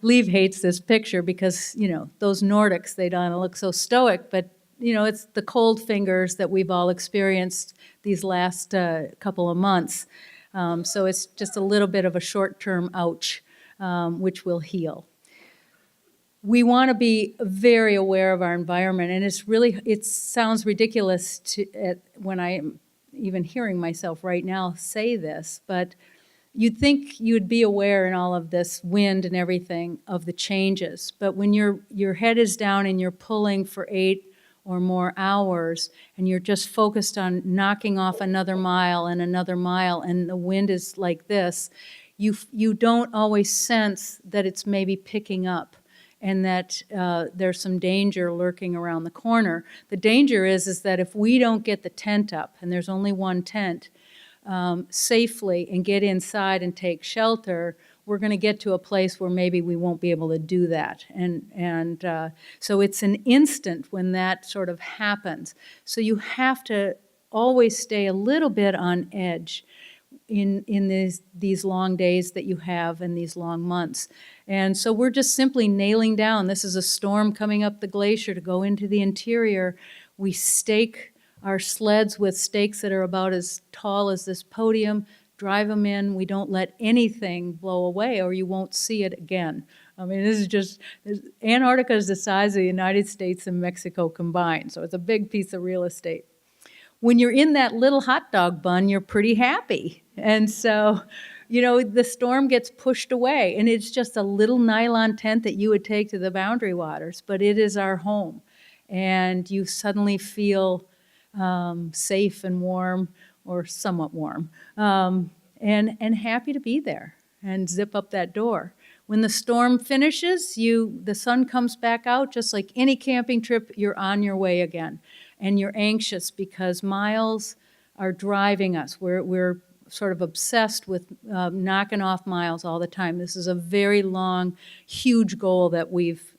Speaker 4: Leave hates this picture because, those Nordics, they don't look so stoic, but, it's the cold fingers that we've all experienced these last couple of months. So it's just a little bit of a short-term ouch, which will heal. We want to be very aware of our environment, and it sounds ridiculous when I'm even hearing myself right now say this, but you'd think you'd be aware in all of this wind and everything of the changes. But when your head is down and you're pulling for 8 or more hours and you're just focused on knocking off another mile and the wind is like this, you don't always sense that it's maybe picking up and that there's some danger lurking around the corner. The danger is that if we don't get the tent up, and there's only one tent, safely and get inside and take shelter, we're going to get to a place where maybe we won't be able to do that. And so it's an instant when that sort of happens. So you have to always stay a little bit on edge in these long days that you have and these long months. And so we're just simply nailing down. This is a storm coming up the glacier to go into the interior. We stake our sleds with stakes that are about as tall as this podium, drive them in. We don't let anything blow away or you won't see it again. I mean, Antarctica is the size of the United States and Mexico combined, so it's a big piece of real estate. When you're in that little hot dog bun, you're pretty happy. And so, the storm gets pushed away, and it's just a little nylon tent that you would take to the Boundary Waters, but it is our home. And you suddenly feel safe and warm, or somewhat warm, and happy to be there and zip up that door. When the storm finishes, the sun comes back out, just like any camping trip, you're on your way again. And you're anxious because miles are driving us. We're sort of obsessed with knocking off miles all the time. This is a very long, huge goal that we've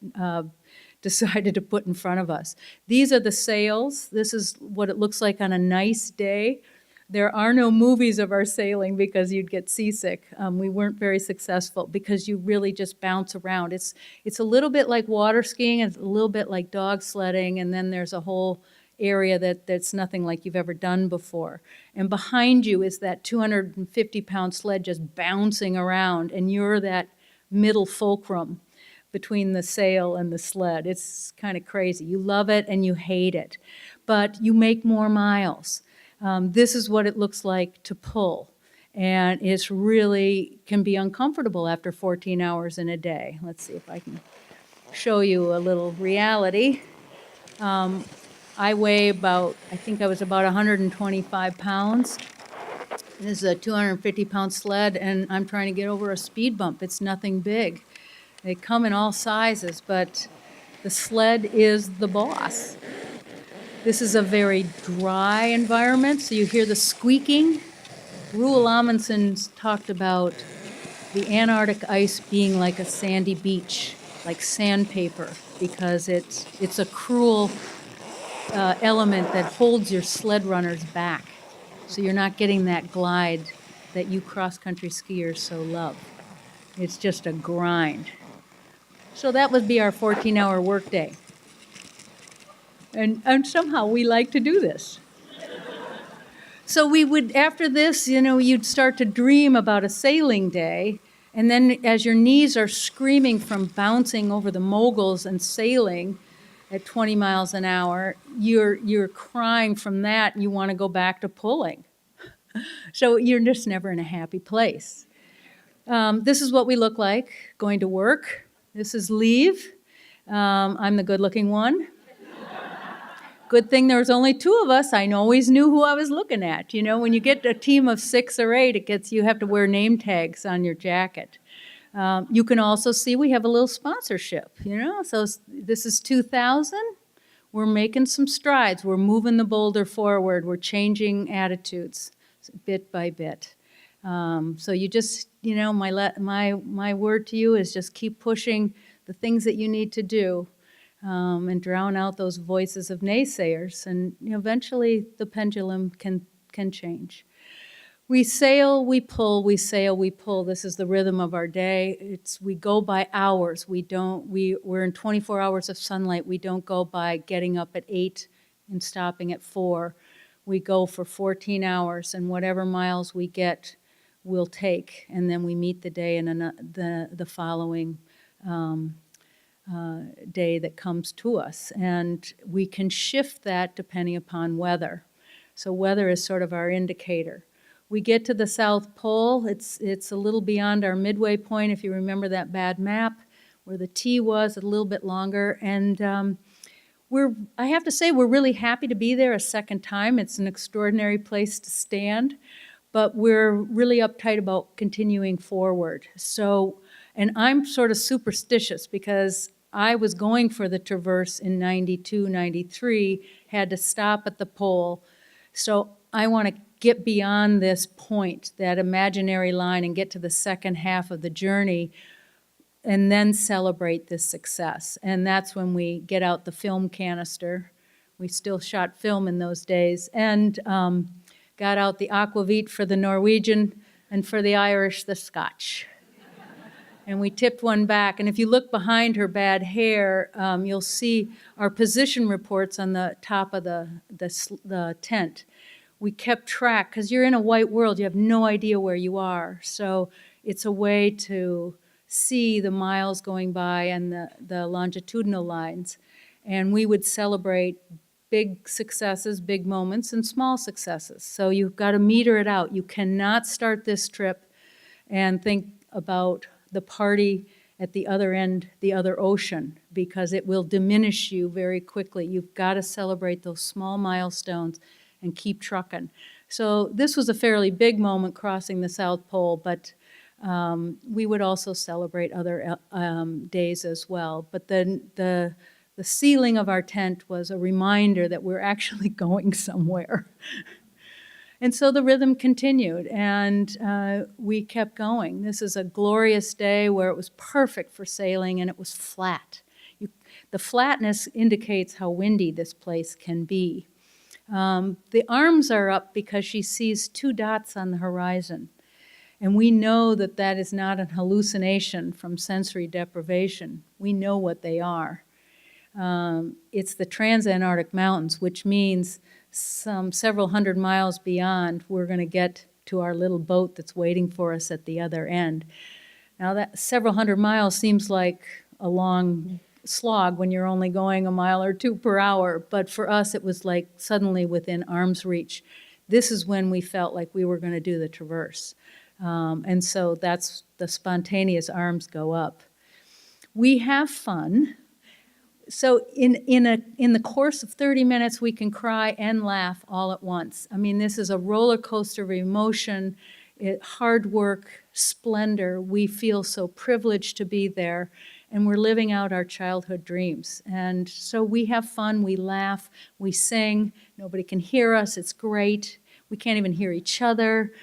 Speaker 4: decided to put in front of us. These are the sails. This is what it looks like on a nice day. There are no movies of our sailing because you'd get seasick. We weren't very successful because you really just bounce around. It's a little bit like water skiing, it's a little bit like dog sledding, and then there's a whole area that's nothing like you've ever done before. And behind you is that 250-pound sled just bouncing around, and you're that middle fulcrum between the sail and the sled. It's kind of crazy. You love it and you hate it, but you make more miles. This is what it looks like to pull, and it's really can be uncomfortable after 14 hours in a day. Let's see if I can show you a little reality. I weigh I think I was about 125 pounds. This is a 250-pound sled, and I'm trying to get over a speed bump. It's nothing big. They come in all sizes, but the sled is the boss. This is a very dry environment, so you hear the squeaking. Roel Amundsen's talked about the Antarctic ice being like a sandy beach, like sandpaper, because it's a cruel element that holds your sled runners back. So you're not getting that glide that you cross-country skiers so love. It's just a grind. So that would be our 14-hour workday. And somehow we like to do this. So we would, after this, you'd start to dream about a sailing day, and then as your knees are screaming from bouncing over the moguls and sailing at 20 miles an hour, you're crying from that, and you want to go back to pulling. So you're just never in a happy place. This is what we look like going to work. This is leave. I'm the good-looking one. Good thing there was only 2 of us. I always knew who I was looking at. When you get a team of 6 or 8, you have to wear name tags on your jacket. You can also see we have a little sponsorship, So this is 2000. We're making some strides. We're moving the boulder forward. We're changing attitudes bit by bit. So you just, my word to you is just keep pushing the things that you need to do, and drown out those voices of naysayers. And eventually the pendulum can can change. We sail, we pull, we sail, we pull. This is the rhythm of our day. We go by hours. We're in 24 hours of sunlight. We don't go by getting up at 8 and stopping at 4. We go for 14 hours, and whatever miles we get, we'll take. And then we meet the day and the following day that comes to us. And we can shift that depending upon weather. So weather is sort of our indicator. We get to the South Pole. It's a little beyond our midway point, if you remember that bad map, where the T was a little bit longer. And I have to say, we're really happy to be there a second time. It's an extraordinary place to stand, but we're really uptight about continuing forward. So, and I'm sort of superstitious because I was going for the traverse in 92, 93, had to stop at the pole. So I want to get beyond this point, that imaginary line, and get to the second half of the journey and then celebrate this success. And that's when we get out the film canister. We still shot film in those days, and got out the aquavit for the Norwegian, and for the Irish, the Scotch. And we tipped one back. And if you look behind her bad hair, you'll see our position reports on the top of the tent. We kept track, because you're in a white world, you have no idea where you are. So it's a way to see the miles going by and the longitudinal lines. And we would celebrate big successes, big moments, and small successes. So you've got to meter it out. You cannot start this trip and think about the party at the other end, the other ocean, because it will diminish you very quickly. You've got to celebrate those small milestones and keep trucking. So this was a fairly big moment, crossing the South Pole, but we would also celebrate other days as well. But then the ceiling of our tent was a reminder that we're actually going somewhere. And so the rhythm continued, and we kept going. This is a glorious day where it was perfect for sailing, and it was flat. The flatness indicates how windy this place can be. The arms are up because she sees 2 dots on the horizon. And we know that that is not an hallucination from sensory deprivation. We know what they are. It's the Transantarctic Mountains, which means several hundred miles beyond, we're going to get to our little boat that's waiting for us at the other end. Now, that several hundred miles seems like a long slog when you're only going a mile or 2 per hour, but for us it was like suddenly within arm's reach. This is when we felt like we were going to do the traverse. And so that's the spontaneous arms go up. We have fun. So in the course of 30 minutes, we can cry and laugh all at once. I mean, this is a roller coaster of emotion, hard work, splendor. We feel so privileged to be there, and we're living out our childhood dreams. And so we have fun, we laugh, we sing. Nobody can hear us. It's great. We can't even hear each other,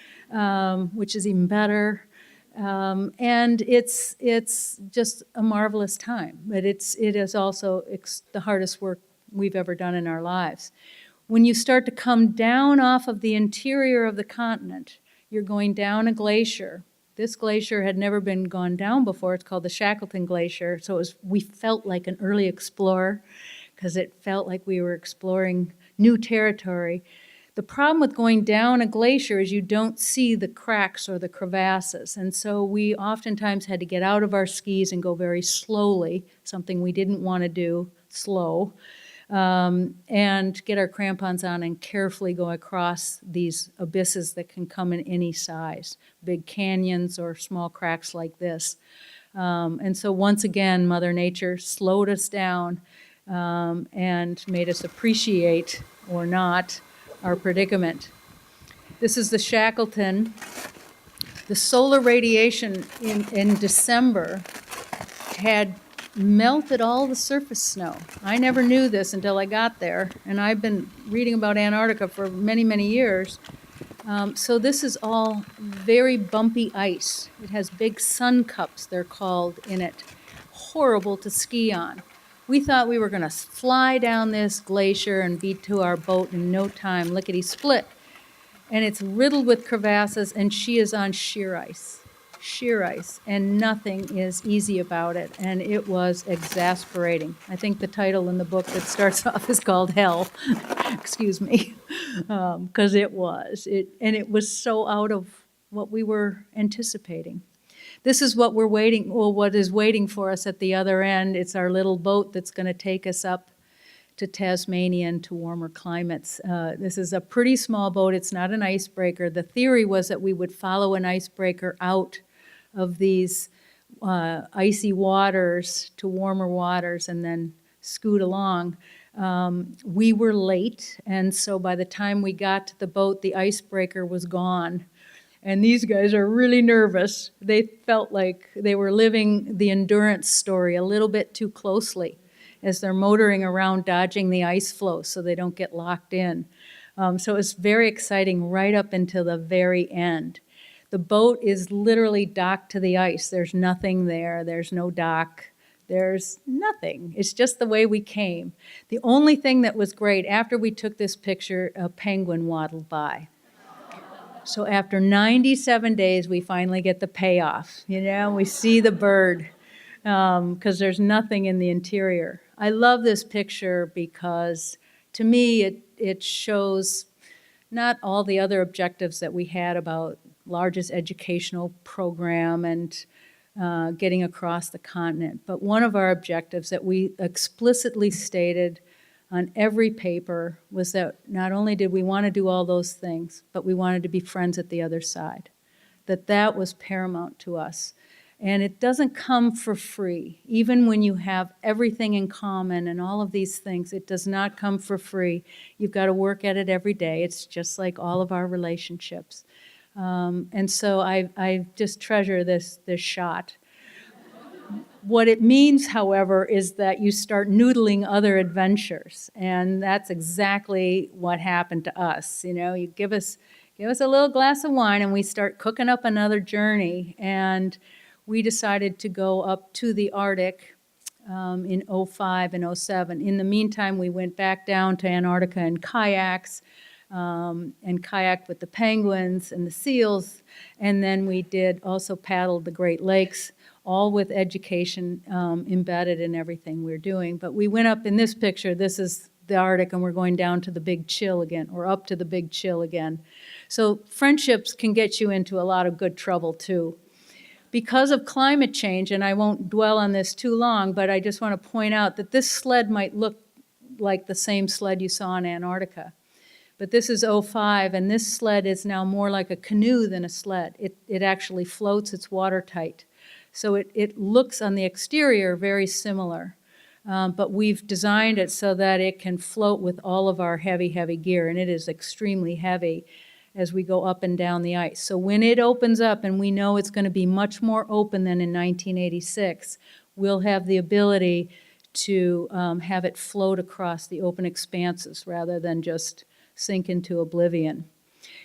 Speaker 4: which is even better. And it's just a marvelous time, but it is also the hardest work we've ever done in our lives. When you start to come down off of the interior of the continent, you're going down a glacier. This glacier had never been gone down before. It's called the Shackleton Glacier. So we felt like an early explorer, because it felt like we were exploring new territory. The problem with going down a glacier is you don't see the cracks or the crevasses, and so we oftentimes had to get out of our skis and go very slowly, something we didn't want to do, slow, and get our crampons on and carefully go across these abysses that can come in any size, big canyons or small cracks like this. And so once again, Mother Nature slowed us down and made us appreciate, or not, our predicament. This is the Shackleton. The solar radiation in December had melted all the surface snow. I never knew this until I got there, and I've been reading about Antarctica for many, many years. So this is all very bumpy ice. It has big sun cups, they're called, in it. Horrible to ski on. We thought we were going to fly down this glacier and be to our boat in no time, lickety-split. and it's riddled with crevasses, and she is on sheer ice, and nothing is easy about it, and it was exasperating. I think the title in the book that starts off is called Hell, excuse me, because it was so out of what we were anticipating. This is what what is waiting for us at the other end. It's our little boat that's going to take us up to Tasmania and to warmer climates. This is a pretty small boat. It's not an icebreaker. The theory was that we would follow an icebreaker out of these icy waters to warmer waters and then scoot along. We were late, and so by the time we got to the boat, the icebreaker was gone. And these guys are really nervous. They felt like they were living the endurance story a little bit too closely as they're motoring around dodging the ice floe so they don't get locked in. So it's very exciting right up until the very end. The boat is literally docked to the ice. There's nothing there. There's no dock. There's nothing. It's just the way we came. The only thing that was great, after we took this picture, a penguin waddled by. So after 97 days, we finally get the payoff. We see the bird because there's nothing in the interior. I love this picture because, to me, it shows not all the other objectives that we had about largest educational program and getting across the continent, but one of our objectives that we explicitly stated on every paper was that not only did we want to do all those things, but we wanted to be friends at the other side. That was paramount to us. And it doesn't come for free. Even when you have everything in common and all of these things, it does not come for free. You've got to work at it every day. It's just like all of our relationships. And so I just treasure this shot. What it means, however, is that you start noodling other adventures, and that's exactly what happened to us. You give us a little glass of wine, and we start cooking up another journey, and we decided to go up to the Arctic in 05 and 07. In the meantime, we went back down to Antarctica in kayaks, and kayaked with the penguins and the seals, and then we did also paddled the Great Lakes, all with education embedded in everything we're doing. But we went up in this picture, this is the Arctic, and we're going down to the Big Chill again, or up to the Big Chill again. So friendships can get you into a lot of good trouble too. Because of climate change, and I won't dwell on this too long, but I just want to point out that this sled might look like the same sled you saw in Antarctica. But this is 05, and this sled is now more like a canoe than a sled. It actually floats, it's watertight. So it looks on the exterior very similar. But we've designed it so that it can float with all of our heavy, heavy gear, and it is extremely heavy as we go up and down the ice. So when it opens up, and we know it's going to be much more open than in 1986, we'll have the ability to have it float across the open expanses rather than just sink into oblivion.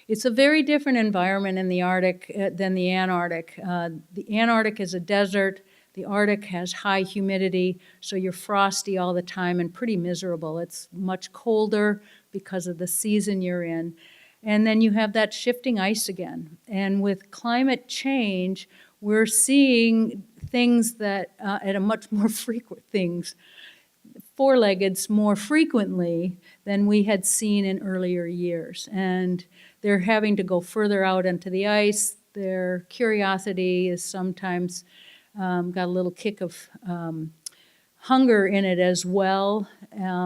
Speaker 4: It's a very different environment in the Arctic than the Antarctic. The Antarctic is a desert. The Arctic has high humidity, so you're frosty all the time and pretty miserable. It's much colder because of the season you're in. And then you have that shifting ice again. And with climate change, we're seeing things that, at a much more frequent things, four-leggeds more frequently than we had seen in earlier years. And they're having to go further out into the ice. Their curiosity is sometimes got a little kick of hunger in it as well.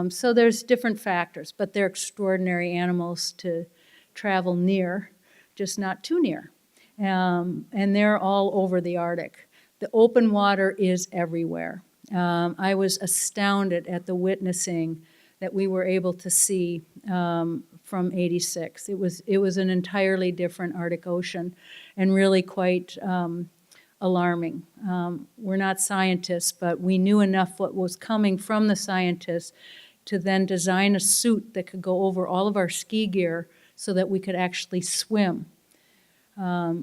Speaker 4: So there's different factors, but they're extraordinary animals to travel near, just not too near. And they're all over the Arctic. The open water is everywhere. I was astounded at the witnessing that we were able to see from 86. It was an entirely different Arctic Ocean and really quite alarming. We're not scientists, but we knew enough what was coming from the scientists to then design a suit that could go over all of our ski gear so that we could actually swim,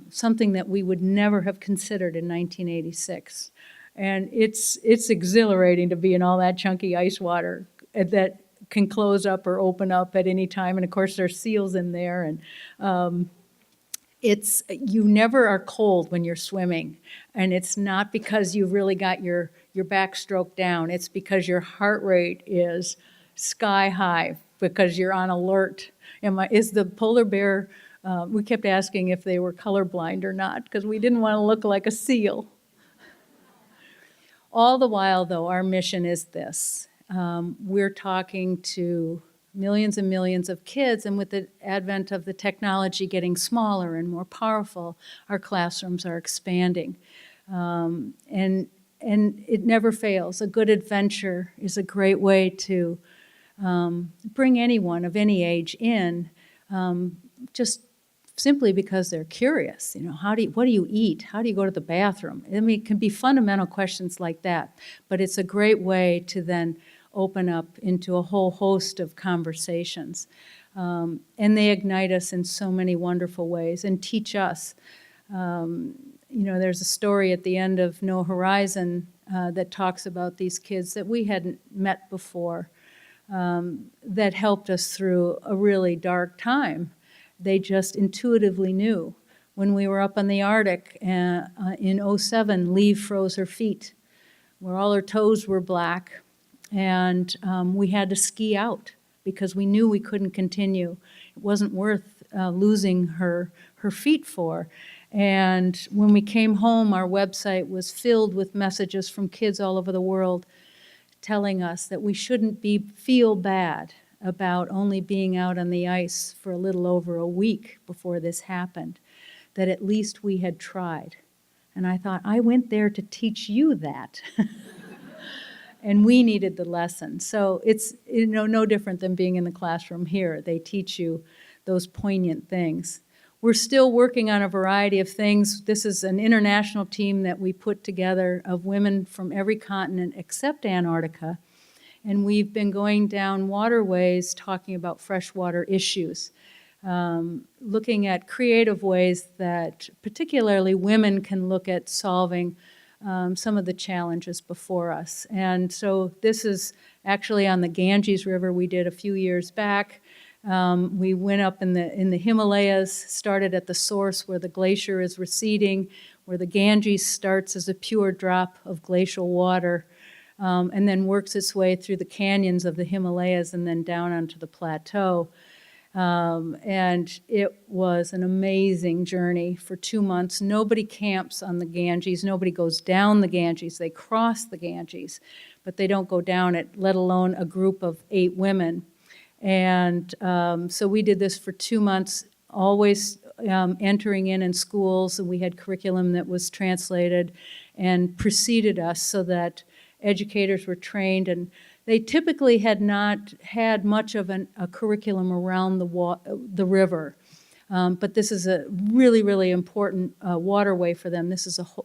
Speaker 4: something that we would never have considered in 1986. And it's exhilarating to be in all that chunky ice water that can close up or open up at any time. And of course, there's seals in there. And you never are cold when you're swimming. And it's not because you've really got your backstroke down. It's because your heart rate is sky high because you're on alert. Is the polar bear, we kept asking if they were colorblind or not because we didn't want to look like a seal. All the while, though, our mission is this. We're talking to millions and millions of kids, and with the advent of the technology getting smaller and more powerful, our classrooms are expanding. And it never fails. A good adventure is a great way to bring anyone of any age in, just simply because they're curious. What do you eat? How do you go to the bathroom? I mean, it can be fundamental questions like that, but it's a great way to then open up into a whole host of conversations. And they ignite us in so many wonderful ways and teach us. There's a story at the end of No Horizon that talks about these kids that we hadn't met before that helped us through a really dark time. They just intuitively knew. When we were up on the Arctic in 07, Liv froze her feet, where all her toes were black, and we had to ski out because we knew we couldn't continue. It wasn't worth losing her feet for. And when we came home, our website was filled with messages from kids all over the world telling us that we shouldn't feel bad about only being out on the ice for a little over a week before this happened, that at least we had tried. And I thought, I went there to teach you that. And we needed the lesson. So it's no different than being in the classroom here. They teach you those poignant things. We're still working on a variety of things. This is an international team that we put together of women from every continent except Antarctica. And we've been going down waterways talking about freshwater issues, looking at creative ways that particularly women can look at solving some of the challenges before us. And so this is actually on the Ganges River we did a few years back. We went up in the Himalayas, started at the source where the glacier is receding, where the Ganges starts as a pure drop of glacial water, and then works its way through the canyons of the Himalayas and then down onto the plateau. And it was an amazing journey for 2 months. Nobody camps on the Ganges. Nobody goes down the Ganges. They cross the Ganges, but they don't go down it, let alone a group of 8 women. And so we did this for 2 months, always entering in schools, and we had curriculum that was translated and preceded us so that educators were trained, and they typically had not had much of a curriculum around the river. But this is a really, really important waterway for them.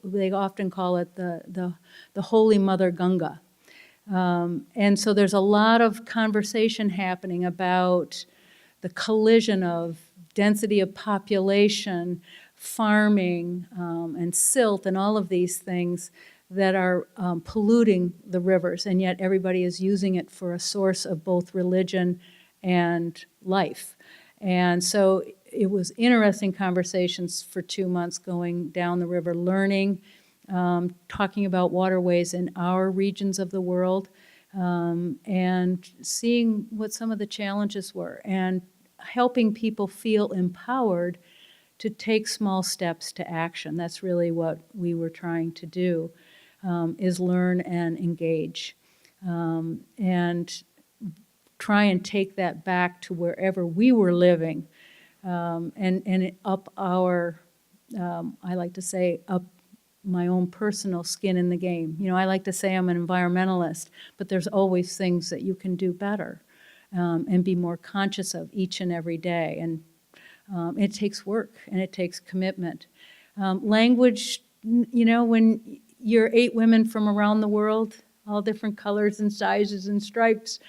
Speaker 4: They often call it the Holy Mother Ganga. And so there's a lot of conversation happening about the collision of density of population, farming, and silt, and all of these things that are polluting the rivers, and yet everybody is using it for a source of both religion and life. And so it was interesting conversations for 2 months going down the river, learning, talking about waterways in our regions of the world, and seeing what some of the challenges were, and helping people feel empowered to take small steps to action. That's really what we were trying to do, is learn and engage, and try and take that back to wherever we were living, and up our, I like to say, up my own personal skin in the game. I like to say I'm an environmentalist, but there's always things that you can do better, and be more conscious of each and every day. And it takes work and it takes commitment. Language, when you're 8 women from around the world, all different colors and sizes and stripes,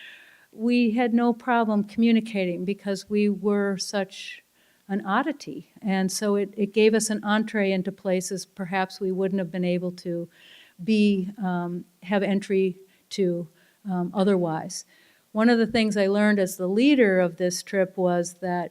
Speaker 4: we had no problem communicating because we were such an oddity. And so it gave us an entree into places perhaps we wouldn't have been able to have entry to otherwise. one of the things I learned as the leader of this trip was that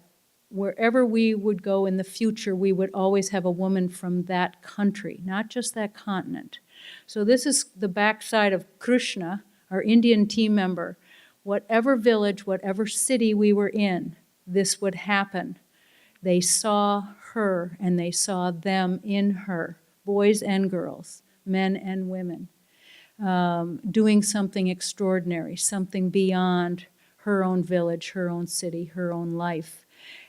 Speaker 4: wherever we would go in the future, we would always have a woman from that country, not just that continent. So this is the backside of Krishna, our Indian team member. Whatever village, whatever city we were in, this would happen. They saw her and they saw them in her, boys and girls, men and women, doing something extraordinary, something beyond her own village, her own city, her own life.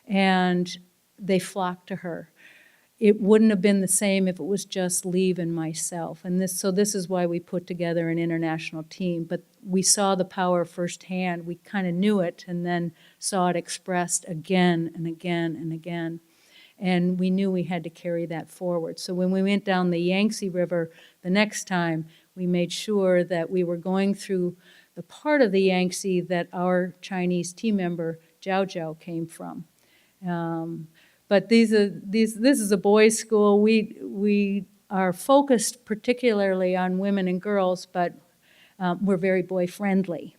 Speaker 4: And they flocked to her. It wouldn't have been the same if it was just Leave and myself. And so this is why we put together an international team. But we saw the power firsthand. We kind of knew it and then saw it expressed again and again and again. And we knew we had to carry that forward. So when we went down the Yangtze River the next time, we made sure that we were going through the part of the Yangtze that our Chinese team member, Jiao Jiao, came from. But this is a boys' school. We are focused particularly on women and girls, but we're very boy-friendly.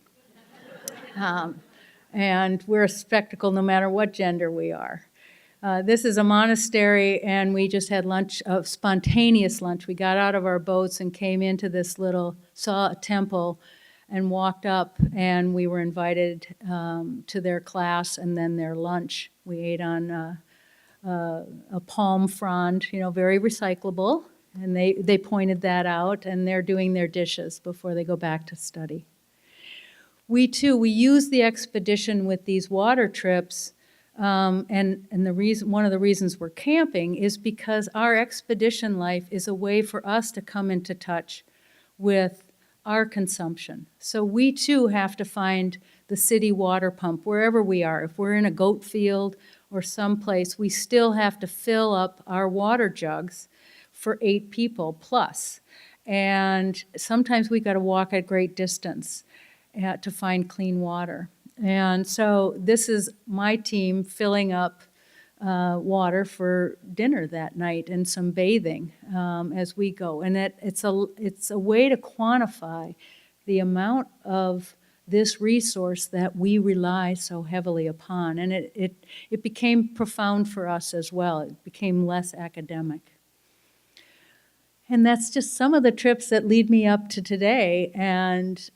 Speaker 4: And we're a spectacle no matter what gender we are. This is a monastery, and we just had lunch, a spontaneous lunch. We got out of our boats and came into this saw a temple, and walked up, and we were invited to their class and then their lunch. We ate on a palm frond, very recyclable, and they pointed that out, and they're doing their dishes before they go back to study. We use the expedition with these water trips, and one of the reasons we're camping is because our expedition life is a way for us to come into touch with our consumption. So we too have to find the city water pump wherever we are. If we're in a goat field or someplace, we still have to fill up our water jugs for 8 people plus. And sometimes we got to walk a great distance to find clean water. And so this is my team filling up water for dinner that night and some bathing as we go. And it's a way to quantify the amount of this resource that we rely so heavily upon. And it became profound for us as well. It became less academic. And that's just some of the trips that lead me up to today. And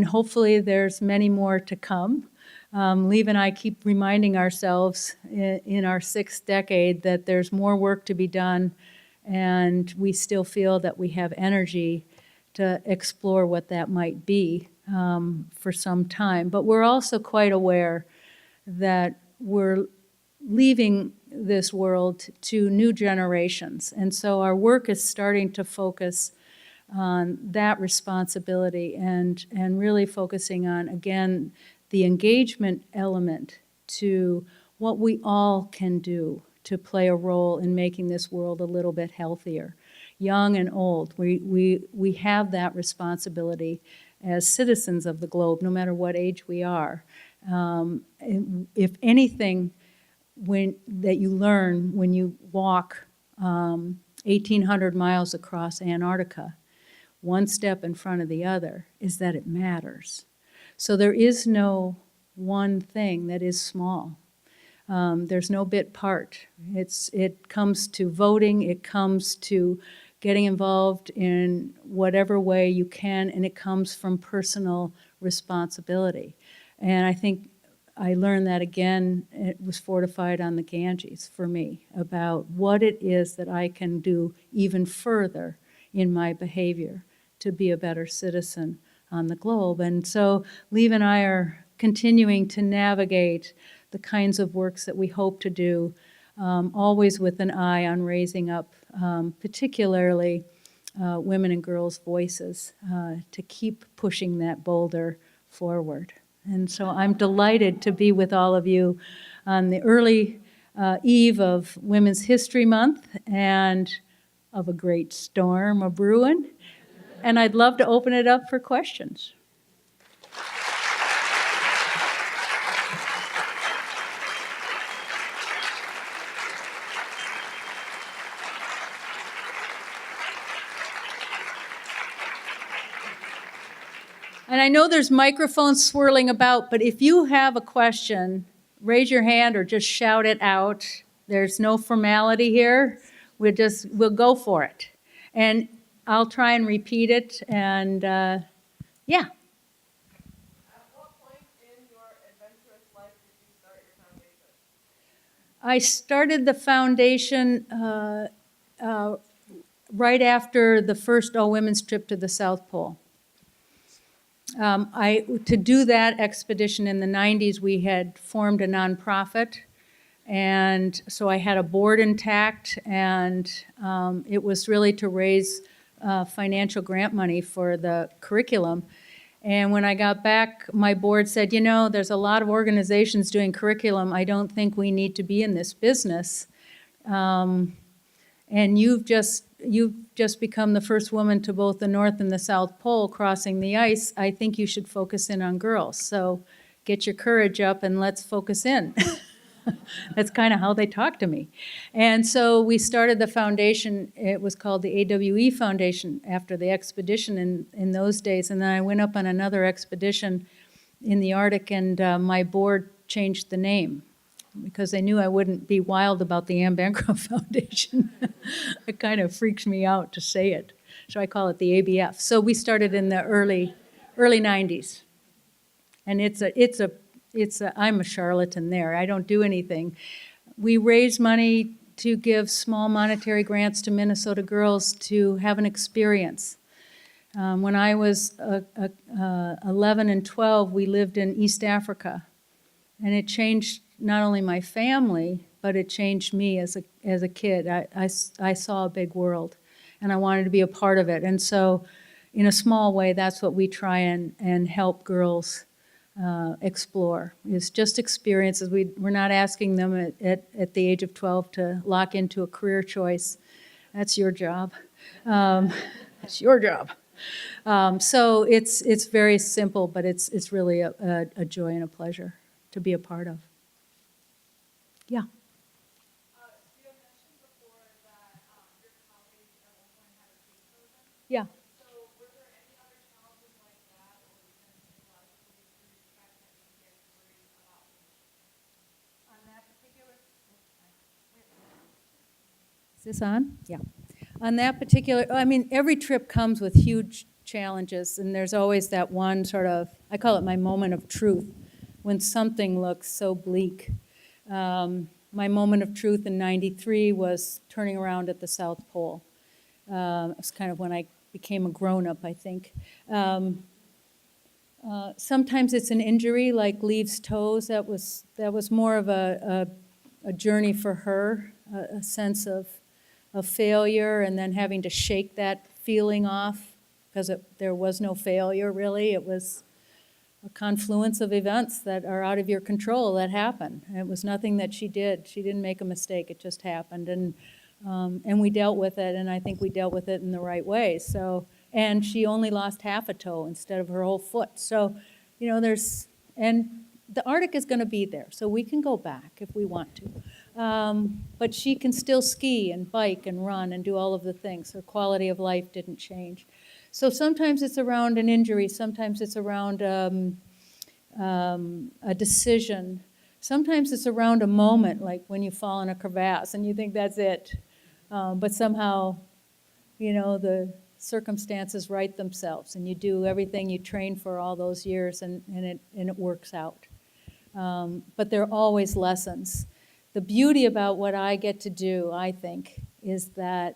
Speaker 4: hopefully there's many more to come. Leave and I keep reminding ourselves in our 6th decade that there's more work to be done, and we still feel that we have energy to explore what that might be for some time. But we're also quite aware that we're leaving this world to new generations. And so our work is starting to focus on that responsibility and really focusing on, again, the engagement element to what we all can do to play a role in making this world a little bit healthier. Young and old, we have that responsibility as citizens of the globe, no matter what age we are. If anything that you learn when you walk 1,800 miles across Antarctica, one step in front of the other, is that it matters. So there is no one thing that is small. There's no bit part. It comes to voting, it comes to getting involved in whatever way you can, and it comes from personal responsibility. And I think I learned that again, it was fortified on the Ganges for me, about what it is that I can do even further in my behavior to be a better citizen on the globe. And so Leave and I are continuing to navigate the kinds of works that we hope to do, always with an eye on raising up particularly women and girls' voices to keep pushing that boulder forward. And so I'm delighted to be with all of you on the early eve of Women's History Month and of a great storm a-brewing. And I'd love to open it up for questions. And I know there's microphones swirling about, but if you have a question, raise your hand or just shout it out. There's no formality here. We'll go for it. And I'll try and repeat it, and yeah. I started the foundation right after the first all-women's trip to the South Pole. To do that expedition in the 90s, we had formed a nonprofit, and so I had a board intact, and it was really to raise financial grant money for the curriculum. And when I got back, my board said, you know, there's a lot of organizations doing curriculum. I don't think we need to be in this business. And you've just become the first woman to both the North and the South Pole crossing the ice. I think you should focus in on girls. So get your courage up and let's focus in. That's kind of how they talk to me. And so we started the foundation. It was called the AWE Foundation after the expedition in those days. And then I went up on another expedition in the Arctic, and my board changed the name because they knew I wouldn't be wild about the Anne Bancroft Foundation. It kind of freaks me out to say it. So I call it the ABF. So we started in the early 90s. And I'm a charlatan there. I don't do anything. We raise money to give small monetary grants to Minnesota girls to have an experience. When I was 11 and 12, we lived in East Africa. And it changed not only my family, but it changed me as a kid. I saw a big world, and I wanted to be a part of it. And so in a small way, that's what we try and help girls explore, is just experiences. We're not asking them at the age of 12 to lock into a career choice. That's your job. It's your job. So it's very simple, but it's really a joy and a pleasure to be a part of. Yeah. Yeah. Is this on? Yeah. On that particular, I mean, every trip comes with huge challenges, and there's always that one sort of, I call it my moment of truth, when something looks so bleak. My moment of truth in '93 was turning around at the South Pole. It was kind of when I became a grown-up, I think. Sometimes it's an injury like Leave's toes. That was more of a journey for her, a sense of failure, and then having to shake that feeling off because there was no failure, really. It was a confluence of events that are out of your control that happened. And it was nothing that she did. She didn't make a mistake. It just happened. And we dealt with it, and I think we dealt with it in the right way. So, and she only lost half a toe instead of her whole foot. So, you know, and the Arctic is going to be there, so we can go back if we want to. But she can still ski and bike and run and do all of the things. Her quality of life didn't change. So sometimes it's around an injury, sometimes it's around a decision. Sometimes it's around a moment, like when you fall in a crevasse and you think that's it. But somehow, you know, the circumstances right themselves, and you do everything you train for all those years, and it works out. But there are always lessons. The beauty about what I get to do, I think, is that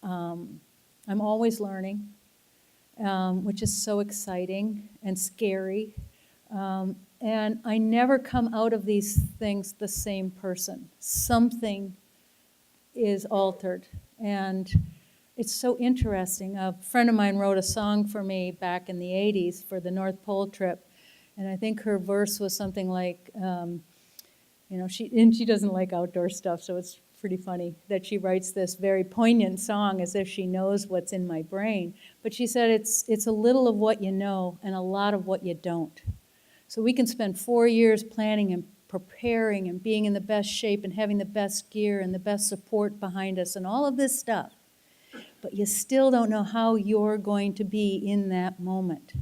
Speaker 4: I'm always learning, which is so exciting and scary. And I never come out of these things the same person. Something is altered. And it's so interesting. A friend of mine wrote a song for me back in the 80s for the North Pole trip. And I think her verse was something like, you know, she doesn't like outdoor stuff, so it's pretty funny that she writes this very poignant song as if she knows what's in my brain. But she said it's a little of what you know and a lot of what you don't. So we can spend 4 years planning and preparing and being in the best shape and having the best gear and the best support behind us and all of this stuff. But you still don't know how you're going to be in that moment.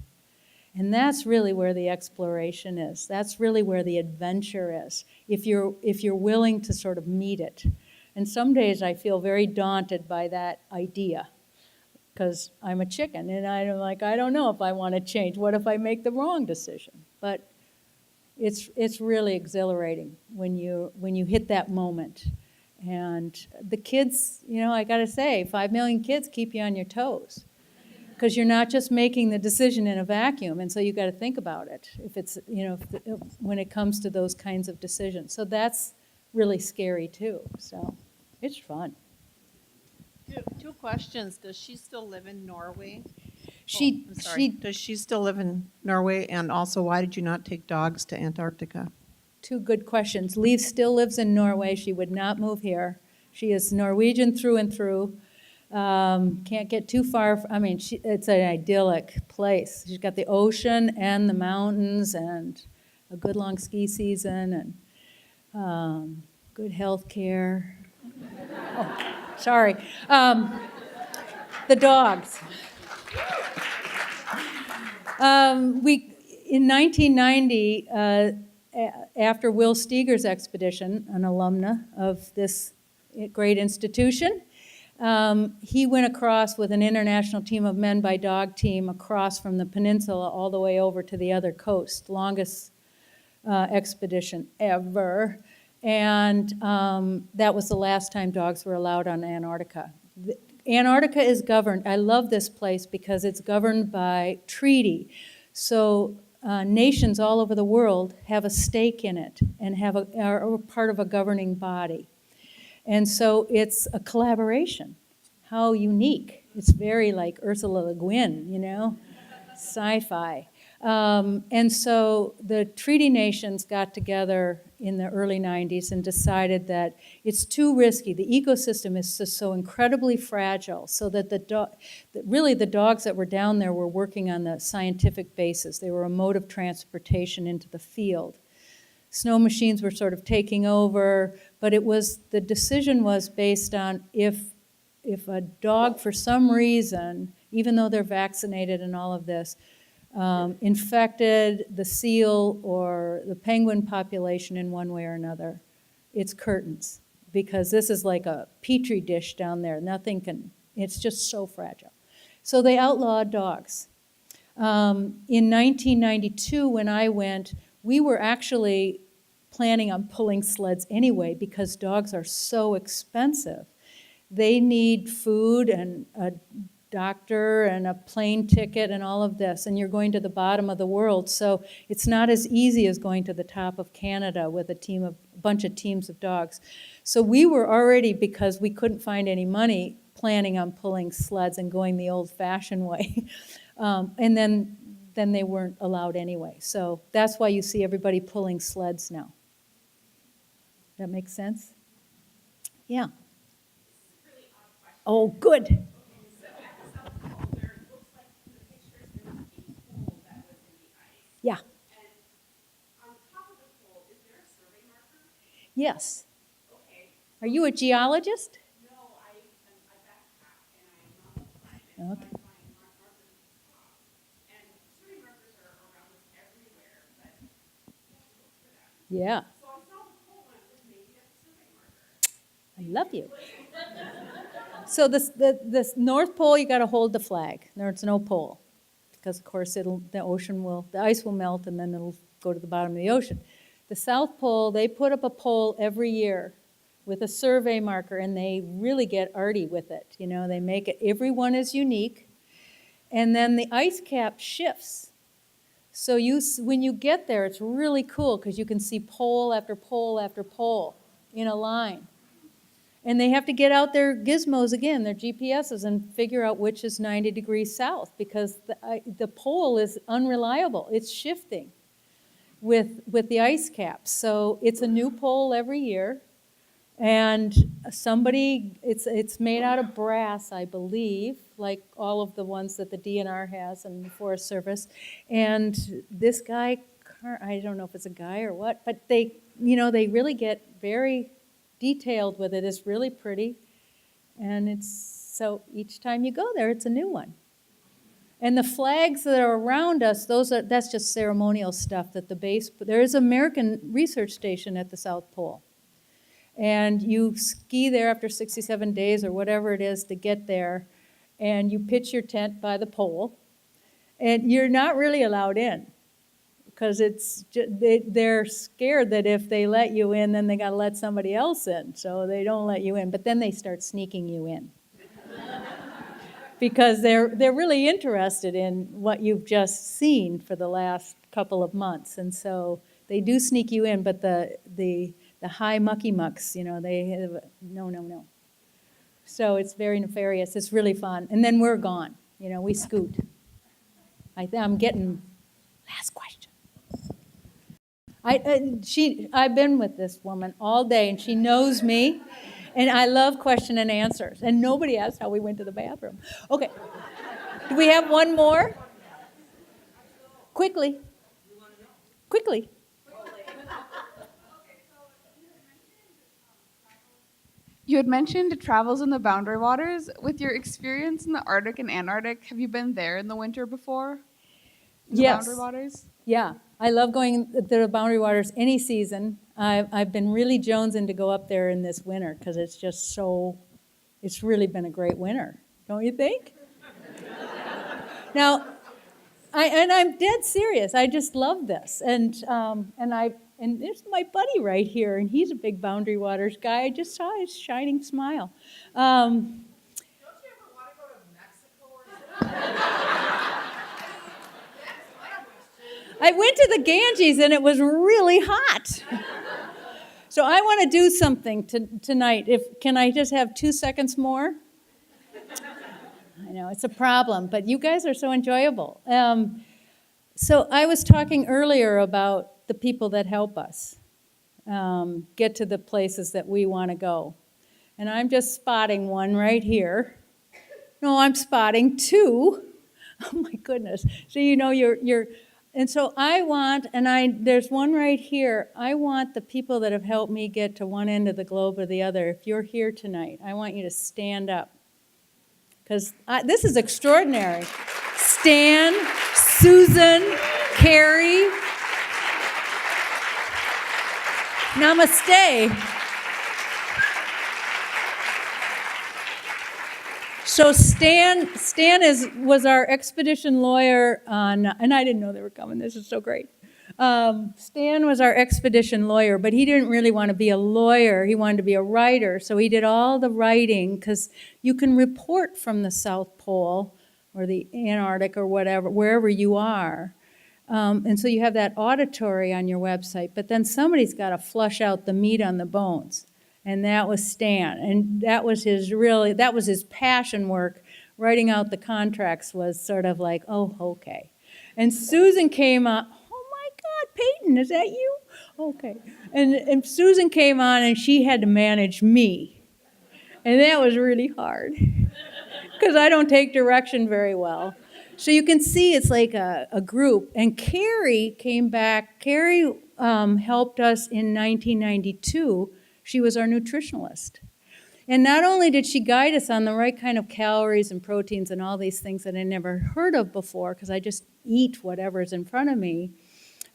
Speaker 4: And that's really where the exploration is. That's really where the adventure is, if you're willing to sort of meet it. And some days I feel very daunted by that idea, because I'm a chicken, and I'm like, I don't know if I want to change. What if I make the wrong decision? But it's really exhilarating when you hit that moment. And the kids, I got to say, 5 million kids keep you on your toes, because you're not just making the decision in a vacuum, and so you got to think about it if it's, when it comes to those kinds of decisions. So that's really scary too. So it's fun.
Speaker 5: Two questions. Does she still live in Norway?
Speaker 4: She
Speaker 5: Does she still live in Norway? And also, why did you not take dogs to Antarctica?
Speaker 4: Two good questions. Liv still lives in Norway. She would not move here. She is Norwegian through and through. Can't get too far. It's an idyllic place. She's got the ocean and the mountains and a good long ski season and good health care. Oh, sorry. The dogs. In 1990, after Will Steger's expedition, an alumna of this great institution, he went across with an international team of men by dog team across from the peninsula all the way over to the other coast, longest expedition ever. And that was the last time dogs were allowed on Antarctica. Antarctica is governed, I love this place because it's governed by treaty. So nations all over the world have a stake in it and are part of a governing body. And so it's a collaboration. How unique. It's very like Ursula Le Guin, sci-fi. And so the treaty nations got together in the early 90s and decided that it's too risky. The ecosystem is just so incredibly fragile, so that really the dogs that were down there were working on the scientific basis. They were a mode of transportation into the field. Snow machines were sort of taking over, but the decision was based on if a dog, for some reason, even though they're vaccinated and all of this, infected the seal or the penguin population in one way or another, it's curtains, because this is like a petri dish down there. It's just so fragile. So they outlawed dogs. In 1992, when I went, we were actually planning on pulling sleds anyway, because dogs are so expensive. They need food and a doctor and a plane ticket and all of this, and you're going to the bottom of the world. So it's not as easy as going to the top of Canada with a bunch of teams of dogs. So we were already, because we couldn't find any money, planning on pulling sleds and going the old-fashioned way. And then they weren't allowed anyway. So that's why you see everybody pulling sleds now. That makes sense? Yeah. Oh, good. Yeah.
Speaker 6: And on top of the pole, is there a survey marker?
Speaker 4: Yes.
Speaker 6: Okay.
Speaker 4: Are you a geologist?
Speaker 6: No, I backpack and I'm not a climate.
Speaker 4: Okay.
Speaker 6: So I find markers at the top. And survey markers are around us everywhere, but you have to look for them.
Speaker 4: Yeah.
Speaker 6: So I saw the pole and I was like, maybe that's a survey marker.
Speaker 4: I love you. So this North Pole, you got to hold the flag. There's no pole, because of course the ice will melt and then it'll go to the bottom of the ocean. The South Pole, they put up a pole every year with a survey marker, and they really get arty with it. They make it, everyone is unique, and then the ice cap shifts. So when you get there, it's really cool because you can see pole after pole after pole in a line. And they have to get out their gizmos again, their GPSs, and figure out which is 90 degrees south, because the pole is unreliable. It's shifting with the ice caps. So it's a new pole every year. And it's made out of brass, I believe, like all of the ones that the DNR has and the Forest Service. And this guy, I don't know if it's a guy or what, but they really get very detailed with it. It's really pretty. And so each time you go there, it's a new one. And the flags that are around us, that's just ceremonial stuff that the base, there is an American research station at the South Pole. And you ski there after 67 days or whatever it is to get there, and you pitch your tent by the pole, and you're not really allowed in because they're scared that if they let you in, then they got to let somebody else in, so they don't let you in. But then they start sneaking you in because they're really interested in what you've just seen for the last couple of months, and so they do sneak you in. But the high mucky mucks, they have no. So it's very nefarious. It's really fun, and then we're gone. We scoot. I'm getting last question. I've been with this woman all day, and she knows me, and I love question and answers. And nobody asked how we went to the bathroom. Okay, do we have one more? Quickly.
Speaker 6: You had mentioned travels in the boundary waters. With your experience in the Arctic and Antarctic, have you been there in the winter before? In the
Speaker 4: Yes.
Speaker 6: boundary waters?
Speaker 4: Yeah, I love going to the boundary waters any season. I've been really jonesing to go up there in this winter because it's really been a great winter, don't you think? Now, I'm dead serious. I just love this, and there's my buddy right here, and he's a big Boundary Waters guy. I just saw his shining smile.
Speaker 6: Don't you ever want to go to Mexico or something?
Speaker 4: I went to the Ganges, and it was really hot. So I want to do something tonight. Can I just have 2 seconds more? I know, it's a problem, but you guys are so enjoyable. So I was talking earlier about the people that help us get to the places that we want to go. And I'm just spotting one right here. No, I'm spotting two. Oh my goodness. So you're and so I want, there's one right here. I want the people that have helped me get to one end of the globe or the other. If you're here tonight, I want you to stand up. Because this is extraordinary. Stan, Susan, Carrie. Namaste. So Stan was our expedition lawyer on, and I didn't know they were coming. This is so great. Stan was our expedition lawyer, but he didn't really want to be a lawyer. He wanted to be a writer. So he did all the writing because you can report from the South Pole or the Antarctic or whatever, wherever you are. And so you have that auditory on your website, but then somebody's got to flush out the meat on the bones. And that was Stan. And that was his passion work. Writing out the contracts was sort of like, oh, okay. And Susan came on. Oh my God, Peyton, is that you? Okay. And Susan came on and she had to manage me. And that was really hard because I don't take direction very well. So you can see it's like a group. And Carrie came back. Carrie helped us in 1992. She was our nutritionalist. And not only did she guide us on the right kind of calories and proteins and all these things that I never heard of before, because I just eat whatever's in front of me,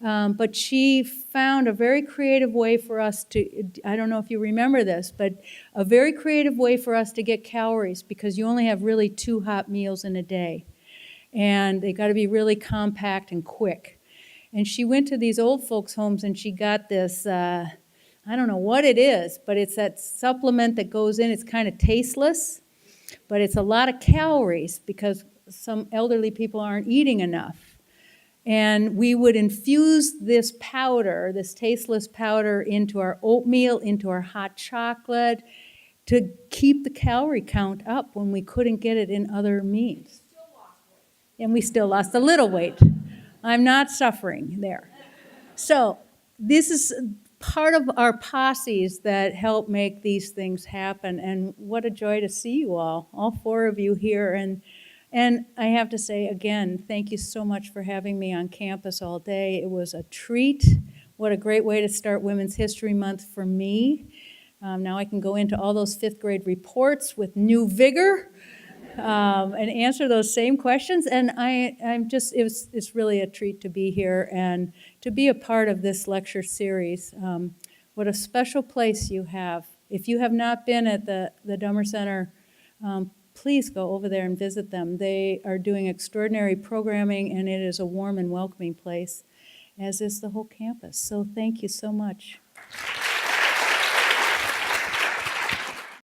Speaker 4: but she found a very creative way for us to, I don't know if you remember this, but a very creative way for us to get calories, because you only have really 2 hot meals in a day. And they got to be really compact and quick. And she went to these old folks' homes and she got this, I don't know what it is, but it's that supplement that goes in. It's kind of tasteless, but it's a lot of calories because some elderly people aren't eating enough. And we would infuse this powder, this tasteless powder, into our oatmeal, into our hot chocolate, to keep the calorie count up when we couldn't get it in other means. And we still lost a little weight. I'm not suffering there. So this is part of our posses that help make these things happen. And what a joy to see you all 4 of you here. And I have to say, again, thank you so much for having me on campus all day. It was a treat. What a great way to start Women's History Month for me. Now I can go into all those 5th grade reports with new vigor. and answer those same questions. And it's really a treat to be here and to be a part of this lecture series. What a special place you have. If you have not been at the Dummer Center, please go over there and visit them. They are doing extraordinary programming, and it is a warm and welcoming place, as is the whole campus. So thank you so much.